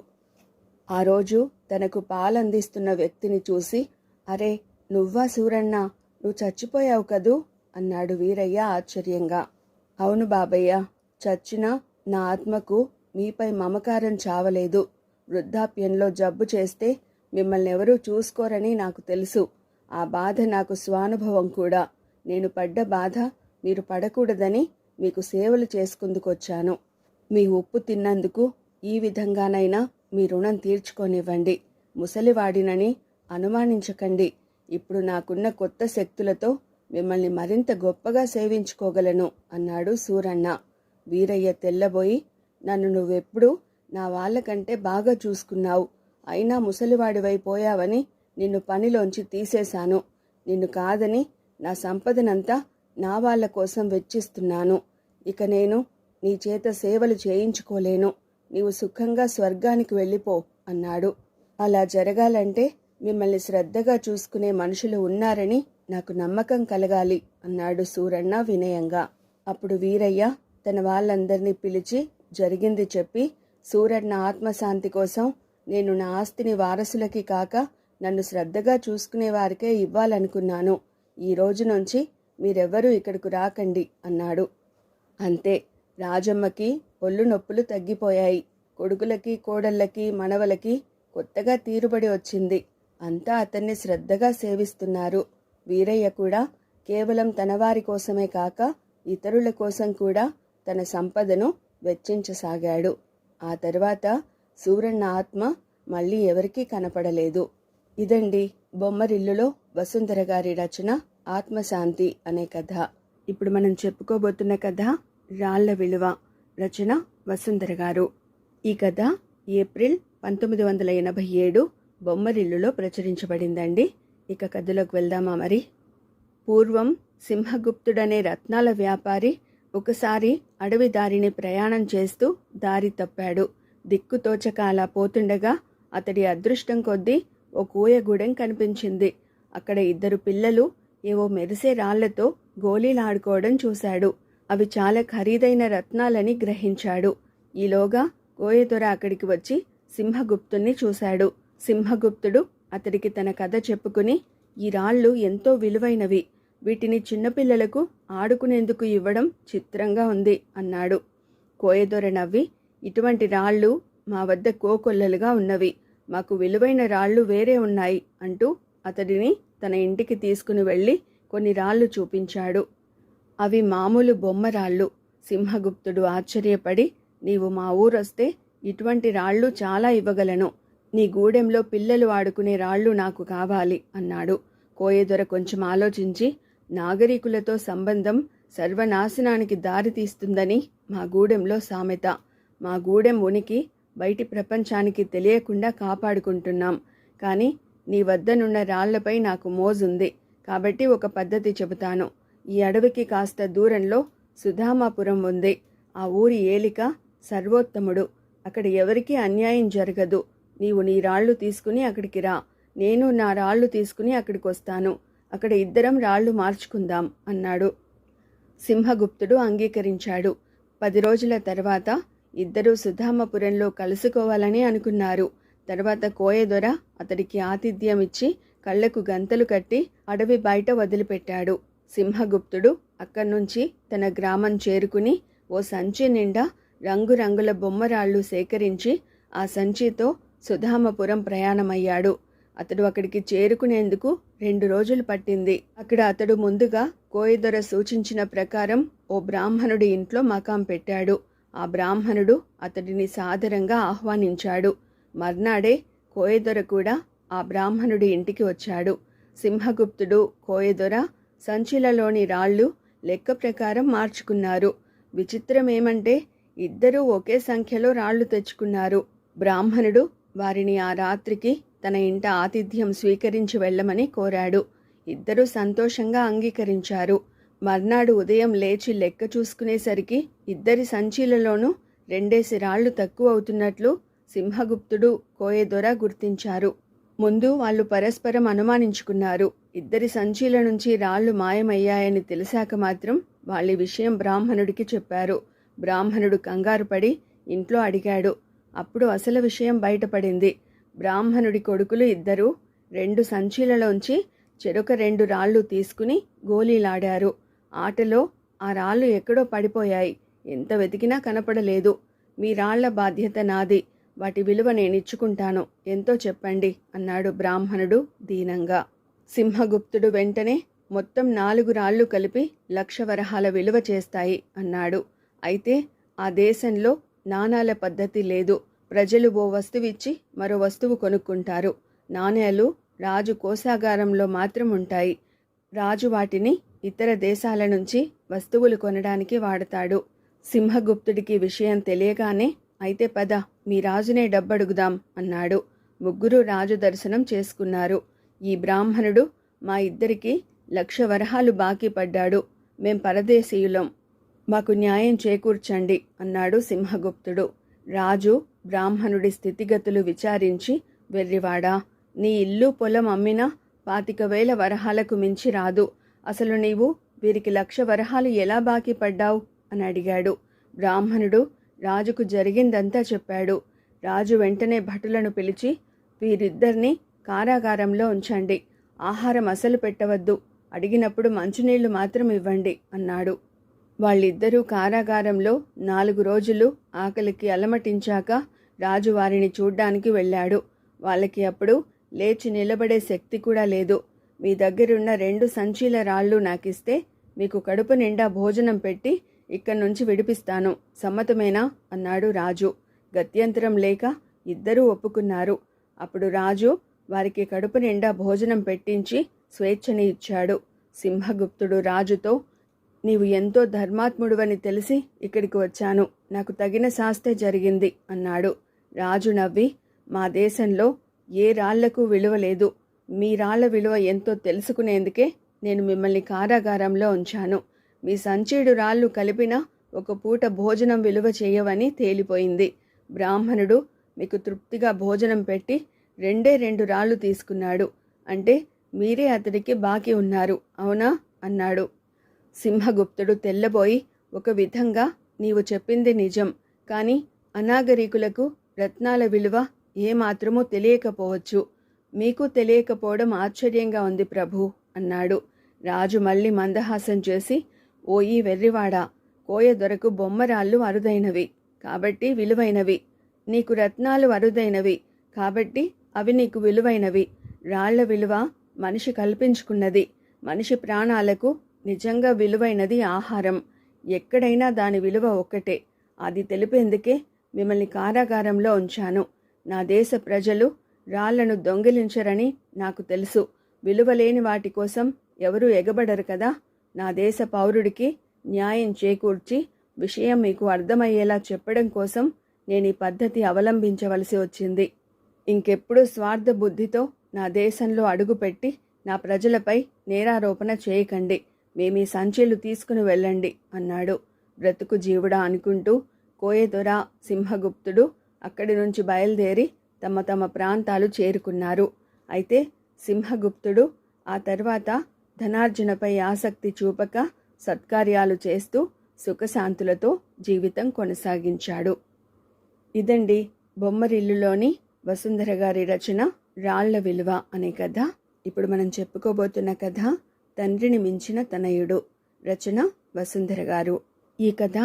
ఆ రోజు తనకు పాలందిస్తున్న వ్యక్తిని చూసి, అరే నువ్వా సూరన్న, నువ్వు చచ్చిపోయావు కదూ అన్నాడు వీరయ్య ఆశ్చర్యంగా. అవును బాబయ్య, చచ్చినా నా ఆత్మకు మీపై మమకారం చావలేదు. వృద్ధాప్యంలో జబ్బు చేస్తే మిమ్మల్ని ఎవరూ చూసుకోరని నాకు తెలుసు. ఆ బాధ నాకు స్వానుభవం కూడా. నేను పడ్డ బాధ మీరు పడకూడదని మీకు సేవలు చేసుకుందుకొచ్చాను. మీ ఉప్పు తిన్నందుకు ఈ విధంగానైనా మీ రుణం తీర్చుకోనివ్వండి. ముసలివాడినని అనుమానించకండి. ఇప్పుడు నాకున్న కొత్త శక్తులతో మిమ్మల్ని మరింత గొప్పగా సేవించుకోగలను అన్నాడు సూరన్న. వీరయ్య తెల్లబోయి, నన్ను నువ్వెప్పుడు నా వాళ్ళకంటే బాగా చూసుకున్నావు. అయినా ముసలివాడివైపోయావని నిన్ను పనిలోంచి తీసేశాను. నిన్ను కాదని నా సంపదనంతా నా వాళ్ళ కోసం వెచ్చిస్తున్నాను. ఇక నేను నీ చేత సేవలు చేయించుకోలేను. నీవు సుఖంగా స్వర్గానికి వెళ్ళిపో అన్నాడు. అలా జరగాలంటే మిమ్మల్ని శ్రద్ధగా చూసుకునే మనుషులు ఉన్నారని నాకు నమ్మకం కలగాలి అన్నాడు సూరన్న వినయంగా. అప్పుడు వీరయ్య తన వాళ్ళందరినీ పిలిచి జరిగింది చెప్పి, సూరన్న ఆత్మశాంతి కోసం నేను నా ఆస్తిని వారసులకి కాక నన్ను శ్రద్ధగా చూసుకునే వారికే ఇవ్వాలనుకున్నాను. ఈ రోజు నుంచి మీరెవ్వరూ ఇక్కడకు రాకండి అన్నాడు. అంతే, రాజమ్మకి ఒళ్ళు నొప్పులు తగ్గిపోయాయి. కొడుకులకి, కోడళ్ళకి, మనవలకి కొత్తగా తీరుబడి వచ్చింది. అంతా అతన్ని శ్రద్ధగా సేవిస్తున్నారు. వీరయ్య కూడా కేవలం తన వారి కోసమే కాక ఇతరుల కోసం కూడా తన సంపదను వెచ్చించసాగాడు. ఆ తర్వాత సూరన్న ఆత్మ మళ్ళీ ఎవరికీ కనపడలేదు. ఇదండి బొమ్మరిల్లులో వసుంధర గారి రచన ఆత్మశాంతి అనే కథ. ఇప్పుడు మనం చెప్పుకోబోతున్న కథ రాళ్ల విలువ. రచన వసుంధర గారు. ఈ కథ ఏప్రిల్ 1987 బొమ్మరిల్లులో ప్రచురించబడిందండి. ఇక కథలోకి వెళ్దామా మరి. పూర్వం సింహగుప్తుడనే రత్నాల వ్యాపారి ఒకసారి అడవి దారిని ప్రయాణం చేస్తూ దారి తప్పాడు. దిక్కుతోచక అలా పోతుండగా అతడి అదృష్టం కొద్దీ ఓ కూయగూడెం కనిపించింది. అక్కడ 2 పిల్లలు ఏవో మెరిసే రాళ్లతో గోళీలాడుకోవడం చూశాడు. అవి చాలా ఖరీదైన రత్నాలని గ్రహించాడు. ఈలోగా కోయదొర అక్కడికి వచ్చి సింహగుప్తుణ్ణి చూశాడు. సింహగుప్తుడు అతడికి తన కథ చెప్పుకుని, ఈ రాళ్ళు ఎంతో విలువైనవి, వీటిని చిన్నపిల్లలకు ఆడుకునేందుకు ఇవ్వడం చిత్రంగా ఉంది అన్నాడు. కోయదొర నవ్వి, ఇటువంటి రాళ్ళు మా వద్ద కోకొల్లలుగా ఉన్నవి, మాకు విలువైన రాళ్ళు వేరే ఉన్నాయి అంటూ అతడిని తన ఇంటికి తీసుకుని వెళ్ళి కొన్ని రాళ్ళు చూపించాడు. అవి మామూలు బొమ్మరాళ్ళు. సింహగుప్తుడు ఆశ్చర్యపడి, నీవు మా ఊరొస్తే ఇటువంటి రాళ్ళు చాలా ఇవ్వగలను. నీ గూడెంలో పిల్లలు ఆడుకునే రాళ్ళు నాకు కావాలి అన్నాడు. కోయదొర కొంచెం ఆలోచించి, నాగరికులతో సంబంధం సర్వనాశనానికి దారితీస్తుందని మా గూడెంలో సామెత. మా గూడెం ఉనికి బయటి ప్రపంచానికి తెలియకుండా కాపాడుకుంటున్నాం. కానీ నీ వద్దనున్న రాళ్లపై నాకు మోజుంది కాబట్టి ఒక పద్ధతి చెబుతాను. ఈ అడవికి కాస్త దూరంలో సుధామాపురం ఉంది. ఆ ఊరి ఏలిక సర్వోత్తముడు. అక్కడ ఎవరికీ అన్యాయం జరగదు. నీవు నీ రాళ్ళు తీసుకుని అక్కడికి రా, నేను నా రాళ్ళు తీసుకుని అక్కడికి వస్తాను. అక్కడ ఇద్దరం రాళ్ళు మార్చుకుందాం అన్నాడు. సింహగుప్తుడు అంగీకరించాడు. 10 రోజుల తర్వాత ఇద్దరూ సుధామపురంలో కలుసుకోవాలని అనుకున్నారు. తర్వాత కోయదొర అతడికి ఆతిథ్యం ఇచ్చి కళ్లకు గంతలు కట్టి అడవి బయట వదిలిపెట్టాడు. సింహగుప్తుడు అక్కడ్నుంచి తన గ్రామం చేరుకుని ఓ సంచి నిండా రంగురంగుల బొమ్మరాళ్ళు సేకరించి ఆ సంచితో సుధామపురం ప్రయాణమయ్యాడు. అతడు అక్కడికి చేరుకునేందుకు 2 రోజులు పట్టింది. అక్కడ అతడు ముందుగా కోయదొర సూచించిన ప్రకారం ఓ బ్రాహ్మణుడి ఇంట్లో మకాం పెట్టాడు. ఆ బ్రాహ్మణుడు అతడిని సాదరంగా ఆహ్వానించాడు. మర్నాడే కోయదొర కూడా ఆ బ్రాహ్మణుడి ఇంటికి వచ్చాడు. సింహగుప్తుడు, కోయదొర సంచిలలోని రాళ్ళు లెక్క ప్రకారం మార్చుకున్నారు. విచిత్రమేమంటే ఇద్దరూ ఒకే సంఖ్యలో రాళ్ళు తెచ్చుకున్నారు. బ్రాహ్మణుడు వారిని ఆ రాత్రికి తన ఇంట ఆతిథ్యం స్వీకరించి వెళ్ళమని కోరాడు. ఇద్దరూ సంతోషంగా అంగీకరించారు. మర్నాడు ఉదయం లేచి లెక్క చూసుకునేసరికి ఇద్దరి సంచీలలోనూ 2 రాళ్ళు తక్కువ అవుతున్నట్లు సింహగుప్తుడు, కోయదొర గుర్తించారు. ముందు వాళ్ళు పరస్పరం అనుమానించుకున్నారు. ఇద్దరి సంచీల నుంచి రాళ్ళు మాయమయ్యాయని తెలిసాక మాత్రం వాళ్ళ విషయం బ్రాహ్మణుడికి చెప్పారు. బ్రాహ్మణుడు కంగారుపడి ఇంట్లో అడిగాడు. అప్పుడు అసలు విషయం బయటపడింది. బ్రాహ్మణుడి కొడుకులు ఇద్దరూ 2 సంచీలలోంచి చెరొక 2 రాళ్ళు తీసుకుని గోలీలాడారు. ఆటలో ఆ రాళ్ళు ఎక్కడో పడిపోయాయి. ఎంత వెతికినా కనపడలేదు. మీ రాళ్ల బాధ్యత నాది, వాటి విలువ నేనిచ్చుకుంటాను, ఎంతో చెప్పండి అన్నాడు బ్రాహ్మణుడు దీనంగా. సింహగుప్తుడు వెంటనే మొత్తం 4 రాళ్ళు కలిపి 1,00,000 వరహాల విలువ చేస్తాయి అన్నాడు. అయితే ఆ దేశంలో నాణాల పద్ధతి లేదు. ప్రజలు ఓ వస్తువిచ్చి మరో వస్తువు కొనుక్కుంటారు. నాణేలు రాజు కోశాగారంలో మాత్రం ఉంటాయి. రాజు వాటిని ఇతర దేశాల నుంచి వస్తువులు కొనడానికి వాడతాడు. సింహగుప్తుడికి విషయం తెలియగానే, అయితే పద మీ రాజునే డబ్బడుగుదాం అన్నాడు. ముగ్గురు రాజు దర్శనం చేసుకున్నారు. ఈ బ్రాహ్మణుడు మా ఇద్దరికి 1,00,000 వరహాలు బాకీ పడ్డాడు. మేం పరదేశీయులం, మాకు న్యాయం చేకూర్చండి అన్నాడు సింహగుప్తుడు. రాజు బ్రాహ్మణుడి స్థితిగతులు విచారించి, వెర్రివాడా, నీ ఇల్లు పొలం అమ్మినా 25,000 వరహాలకు మించి రాదు. అసలు నీవు వీరికి 1,00,000 వరహాలు ఎలా బాకీ పడ్డావు అని అడిగాడు. బ్రాహ్మణుడు రాజుకు జరిగిందంతా చెప్పాడు. రాజు వెంటనే భటులను పిలిచి, వీరిద్దరినీ కారాగారంలో ఉంచండి, ఆహారం అసలు పెట్టవద్దు, అడిగినప్పుడు మంచినీళ్లు మాత్రం ఇవ్వండి అన్నాడు. వాళ్ళిద్దరూ కారాగారంలో 4 రోజులు ఆకలికి అలమటించాక రాజు వారిని చూడ్డానికి వెళ్ళాడు. వాళ్ళకి అప్పుడు లేచి నిలబడే శక్తి కూడా లేదు. మీ దగ్గరున్న 2 సంచీల రాళ్ళు నాకిస్తే మీకు కడుపు నిండా భోజనం పెట్టి ఇక్కడి నుంచి విడిపిస్తాను, సమ్మతమేనా అన్నాడు రాజు. గత్యంతరం లేక ఇద్దరూ ఒప్పుకున్నారు. అప్పుడు రాజు వారికి కడుపు నిండా భోజనం పెట్టించి స్వేచ్ఛని ఇచ్చాడు. సింహగుప్తుడు రాజుతో, నీవు ఎంతో ధర్మాత్ముడువని తెలిసి ఇక్కడికి వచ్చాను, నాకు తగిన శాస్తే జరిగింది అన్నాడు. రాజు నవ్వి, మా దేశంలో ఏ రాళ్లకు విలువ లేదు, మీ రాళ్ల విలువ ఎంతో తెలుసుకునేందుకే నేను మిమ్మల్ని కారాగారంలో ఉంచాను. మీ సంచీడు రాళ్ళు కలిపినా ఒక పూట భోజనం విలువ చేయవని తేలిపోయింది. బ్రాహ్మణుడు మీకు తృప్తిగా భోజనం పెట్టి 2 రాళ్ళు తీసుకున్నాడు, అంటే మీరే అతడికి బాకీ ఉన్నారు, అవునా అన్నాడు. సింహగుప్తుడు తెల్లబోయి, ఒక విధంగా నీవు చెప్పింది నిజం, కానీ అనాగరికులకు రత్నాల విలువ ఏమాత్రమూ తెలియకపోవచ్చు. మీకు తెలియకపోవడం ఆశ్చర్యంగా ఉంది ప్రభు అన్నాడు. రాజు మళ్ళీ మందహాసం చేసి, ఓయి వెర్రివాడా, కోయ దొరకు బొమ్మరాళ్ళు అరుదైనవి కాబట్టి విలువైనవి, నీకు రత్నాలు అరుదైనవి కాబట్టి అవి నీకు విలువైనవి. రాళ్ల విలువ మనిషి కల్పించుకున్నది. మనిషి ప్రాణాలకు నిజంగా విలువైనది ఆహారం. ఎక్కడైనా దాని విలువ ఒక్కటే. అది తెలిపేందుకే మిమ్మల్ని కారాగారంలో ఉంచాను. నా దేశ ప్రజలు రాళ్లను దొంగిలించరని నాకు తెలుసు. విలువలేని వాటి కోసం ఎవరూ ఎగబడరు కదా. నా దేశ పౌరుడికి న్యాయం చేకూర్చి విషయం మీకు అర్థమయ్యేలా చెప్పడం కోసం నేను ఈ పద్ధతి అవలంబించవలసి వచ్చింది. ఇంకెప్పుడు స్వార్థ బుద్ధితో నా దేశంలో అడుగుపెట్టి నా ప్రజలపై నేరారోపణ చేయకండి. మేమీ సంచీలు తీసుకుని వెళ్ళండి అన్నాడు. బ్రతుకు జీవుడా అనుకుంటూ కోయదొర, సింహగుప్తుడు అక్కడి నుంచి బయలుదేరి తమ తమ ప్రాంతాలు చేరుకున్నారు. అయితే సింహగుప్తుడు ఆ తర్వాత ధనార్జనపై ఆసక్తి చూపక సత్కార్యాలు చేస్తూ సుఖశాంతులతో జీవితం కొనసాగించాడు. ఇదండి బొమ్మరిల్లులోని వసుంధర గారి రచన రాళ్ల విలువ అనే కథ. ఇప్పుడు మనం చెప్పుకోబోతున్న కథ తండ్రిని మించిన తనయుడు. రచన వసుంధర గారు. ఈ కథ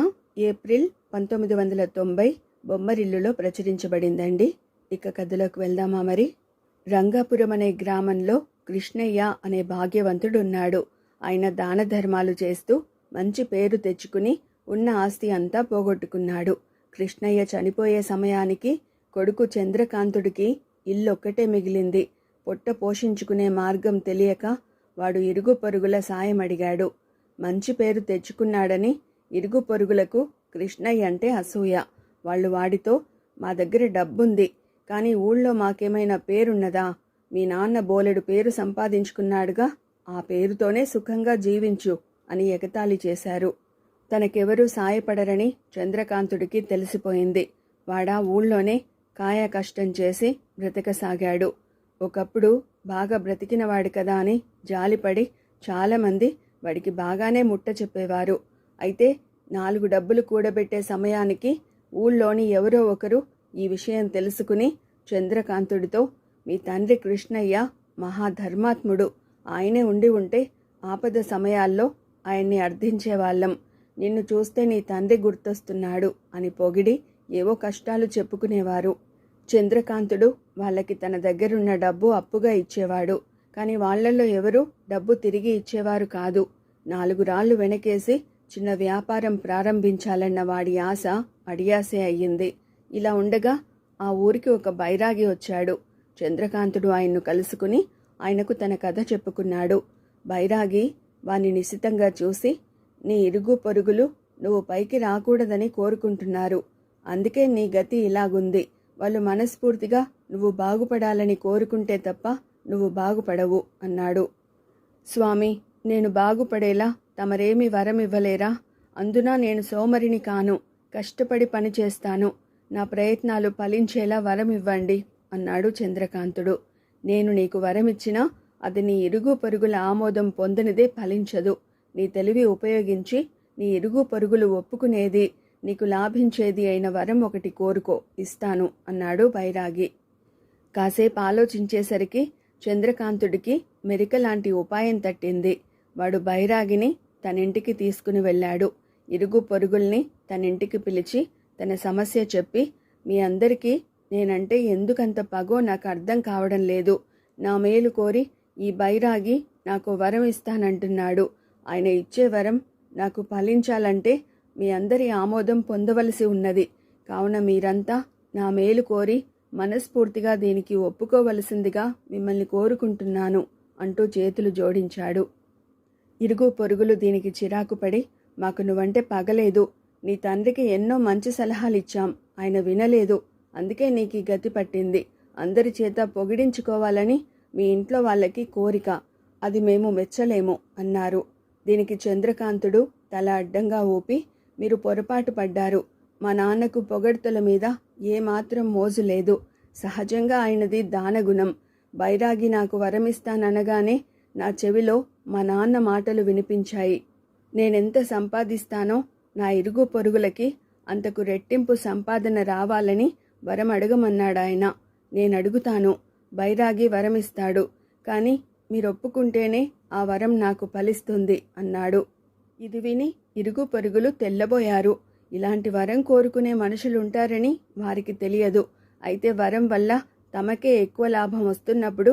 ఏప్రిల్ 1990 బొమ్మరిల్లులో ప్రచురించబడిందండి. ఇక కథలోకి వెళ్దామా మరి. రంగాపురం అనే గ్రామంలో కృష్ణయ్య అనే భాగ్యవంతుడున్నాడు. ఆయన దాన ధర్మాలు చేస్తూ మంచి పేరు తెచ్చుకుని ఉన్న ఆస్తి అంతా పోగొట్టుకున్నాడు. కృష్ణయ్య చనిపోయే సమయానికి కొడుకు చంద్రకాంతుడికి ఇల్లొక్కటే మిగిలింది. పొట్ట పోషించుకునే మార్గం తెలియక వాడు ఇరుగు పొరుగుల సాయం అడిగాడు. మంచి పేరు తెచ్చుకున్నాడని ఇరుగు పొరుగులకు కృష్ణయ్య అంటే అసూయ. వాళ్ళు వాడితో, మా దగ్గర డబ్బుంది, కానీ ఊళ్ళో మాకేమైనా పేరున్నదా? మీ నాన్న బోలెడు పేరు సంపాదించుకున్నాడుగా, ఆ పేరుతోనే సుఖంగా జీవించు అని ఎగతాళి చేశారు. తనకెవరూ సాయపడరని చంద్రకాంతుడికి తెలిసిపోయింది. వాడా ఊళ్ళోనే కాయ కష్టం చేసి బ్రతకసాగాడు. ఒకప్పుడు బాగా బ్రతికినవాడు కదా అని జాలిపడి చాలామంది వాడికి బాగానే ముట్ట చెప్పేవారు. అయితే 4 డబ్బులు కూడబెట్టే సమయానికి ఊళ్ళోని ఎవరో ఒకరు ఈ విషయం తెలుసుకుని చంద్రకాంతుడితో, మీ తండ్రి కృష్ణయ్య మహాధర్మాత్ముడు, ఆయనే ఉండి ఉంటే ఆపద సమయాల్లో ఆయన్ని అర్థించేవాళ్ళం, నిన్ను చూస్తే నీ తండ్రి గుర్తొస్తున్నాడు అని పొగిడి ఏవో కష్టాలు చెప్పుకునేవారు. చంద్రకాంతుడు వాళ్ళకి తన దగ్గరున్న డబ్బు అప్పుగా ఇచ్చేవాడు. కానీ వాళ్లలో ఎవరూ డబ్బు తిరిగి ఇచ్చేవారు కాదు. 4 రాళ్లు వెనకేసి చిన్న వ్యాపారం ప్రారంభించాలన్న వాడి ఆశ అడియాసే అయ్యింది. ఇలా ఉండగా ఆ ఊరికి ఒక బైరాగి వచ్చాడు. చంద్రకాంతుడు ఆయన్ను కలుసుకుని ఆయనకు తన కథ చెప్పుకున్నాడు. బైరాగి వాణ్ణి నిశితంగా చూసి, నీ ఇరుగు పొరుగులు నువ్వు పైకి రాకూడదని కోరుకుంటున్నారు, అందుకే నీ గతి ఇలాగుంది. వాళ్ళు మనస్ఫూర్తిగా నువ్వు బాగుపడాలని కోరుకుంటే తప్ప నువ్వు బాగుపడవు అన్నాడు. స్వామి, నేను బాగుపడేలా తమరేమి వరం ఇవ్వలేరా? అందున నేను సోమరిని కాను, కష్టపడి పని చేస్తాను. నా ప్రయత్నాలు ఫలించేలా వరం ఇవ్వండి అన్నాడు చంద్రకాంతుడు. నేను నీకు వరమిచ్చినా అది నీ ఇరుగు పొరుగుల ఆమోదం పొందనిదే ఫలించదు. నీ తెలివి ఉపయోగించి నీ ఇరుగు పొరుగులు ఒప్పుకునేది, నీకు లాభించేది అయిన వరం ఒకటి కోరుకో, ఇస్తాను అన్నాడు బైరాగి. కాసేపు ఆలోచించేసరికి చంద్రకాంతుడికి మెరికలాంటి ఉపాయం తట్టింది. వాడు బైరాగిని తనింటికి తీసుకుని వెళ్ళాడు. ఇరుగు పొరుగుల్ని తనింటికి పిలిచి తన సమస్య చెప్పి, మీ అందరికీ నేనంటే ఎందుకంత పగో నాకు అర్థం కావడం లేదు. నా మేలు కోరి ఈ బైరాగి నాకు వరం ఇస్తానంటున్నాడు. ఆయన ఇచ్చే వరం నాకు ఫలించాలంటే మీ అందరి ఆమోదం పొందవలసి ఉన్నది. కావున మీరంతా నా మేలు కోరి మనస్ఫూర్తిగా దీనికి ఒప్పుకోవలసిందిగా మిమ్మల్ని కోరుకుంటున్నాను అంటూ చేతులు జోడించాడు. ఇరుగు పొరుగులు దీనికి చిరాకుపడి, మాకు నువ్వంటే పగలేదు. నీ తండ్రికి ఎన్నో మంచి సలహాలు ఇచ్చాం, ఆయన వినలేదు. అందుకే నీకు గతి పట్టింది. అందరి చేత పొగిడించుకోవాలని మీ ఇంట్లో వాళ్ళకి కోరిక, అది మేము మెచ్చలేము అన్నారు. దీనికి చంద్రకాంతుడు తల అడ్డంగా ఊపి, మీరు పొరపాటు పడ్డారు. మా నాన్నకు పొగడ్తల మీద ఏమాత్రం మోజు లేదు. సహజంగా ఆయనది దానగుణం. బైరాగి నాకు వరమిస్తాననగానే నా చెవిలో మా నాన్న మాటలు వినిపించాయి. నేనెంత సంపాదిస్తానో నా ఇరుగు పొరుగులకి అంతకు రెట్టింపు సంపాదన రావాలని వరం అడగమన్నాడాయన. నేనడుగుతాను, బైరాగి వరమిస్తాడు. కానీ మీరొప్పుకుంటేనే ఆ వరం నాకు ఫలిస్తుంది అన్నాడు. ఇది విని ఇరుగు పొరుగులు తెల్లబోయారు. ఇలాంటి వరం కోరుకునే మనుషులుంటారని వారికి తెలియదు. అయితే వరం వల్ల తమకే ఎక్కువ లాభం వస్తున్నప్పుడు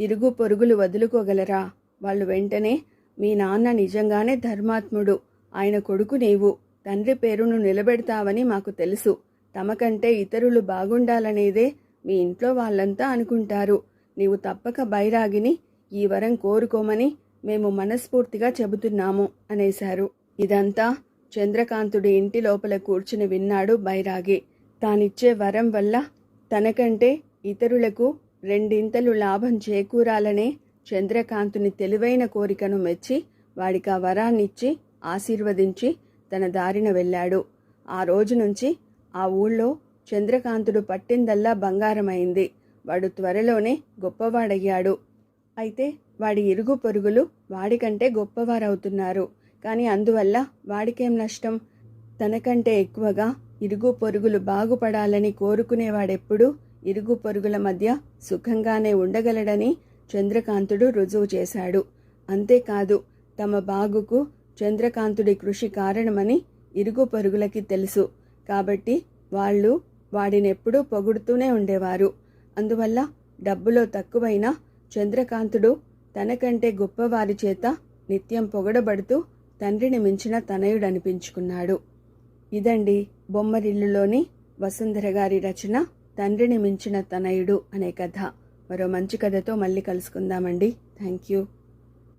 ఇరుగు పొరుగులు వదులుకోగలరా? వాళ్ళు వెంటనే, మీ నాన్న నిజంగానే ధర్మాత్ముడు, ఆయన కొడుకు నీవు, తండ్రి పేరును నిలబెడతావని మాకు తెలుసు. తమకంటే ఇతరులు బాగుండాలనేదే మీ ఇంట్లో వాళ్ళంతా అనుకుంటారు. నీవు తప్పక బైరాగిని ఈ వరం కోరుకోమని మేము మనస్ఫూర్తిగా చెబుతున్నాము అనేశారు. ఇదంతా చంద్రకాంతుడి ఇంటి లోపల కూర్చుని విన్నాడు బైరాగి. తానిచ్చే వరం వల్ల తనకంటే ఇతరులకు రెండింతలు లాభం చేకూరాలనే చంద్రకాంతుని తెలివైన కోరికను మెచ్చి వాడికి ఆ వరాన్నిచ్చి ఆశీర్వదించి తన దారిన వెళ్ళాడు. ఆ రోజు నుంచి ఆ ఊళ్ళో చంద్రకాంతుడు పట్టిందల్లా బంగారమైంది. వాడు త్వరలోనే గొప్పవాడయ్యాడు. అయితే వాడి ఇరుగు పొరుగులు వాడికంటే గొప్పవారవుతున్నారు. కానీ అందువల్ల వాడికేం నష్టం? తనకంటే ఎక్కువగా ఇరుగు పొరుగులు బాగుపడాలని కోరుకునేవాడెప్పుడూ ఇరుగు పొరుగుల మధ్య సుఖంగానే ఉండగలడని చంద్రకాంతుడు రుజువు చేశాడు. అంతేకాదు, తమ బాగుకు చంద్రకాంతుడి కృషి కారణమని ఇరుగు పొరుగులకి తెలుసు. కాబట్టి వాళ్ళు వాడినెప్పుడూ పొగుడుతూనే ఉండేవారు. అందువల్ల డబ్బులో తక్కువైనా చంద్రకాంతుడు తనకంటే గొప్పవారి చేత నిత్యం పొగడబడుతూ తండ్రిని మించిన తనయుడనిపించుకున్నాడు. ఇదండి బొమ్మరిల్లులోని వసుంధర గారి రచన తండ్రిని మించిన తనయుడు అనే కథ. మరో మంచి కథతో మళ్ళీ కలుసుకుందామండి. Thank you.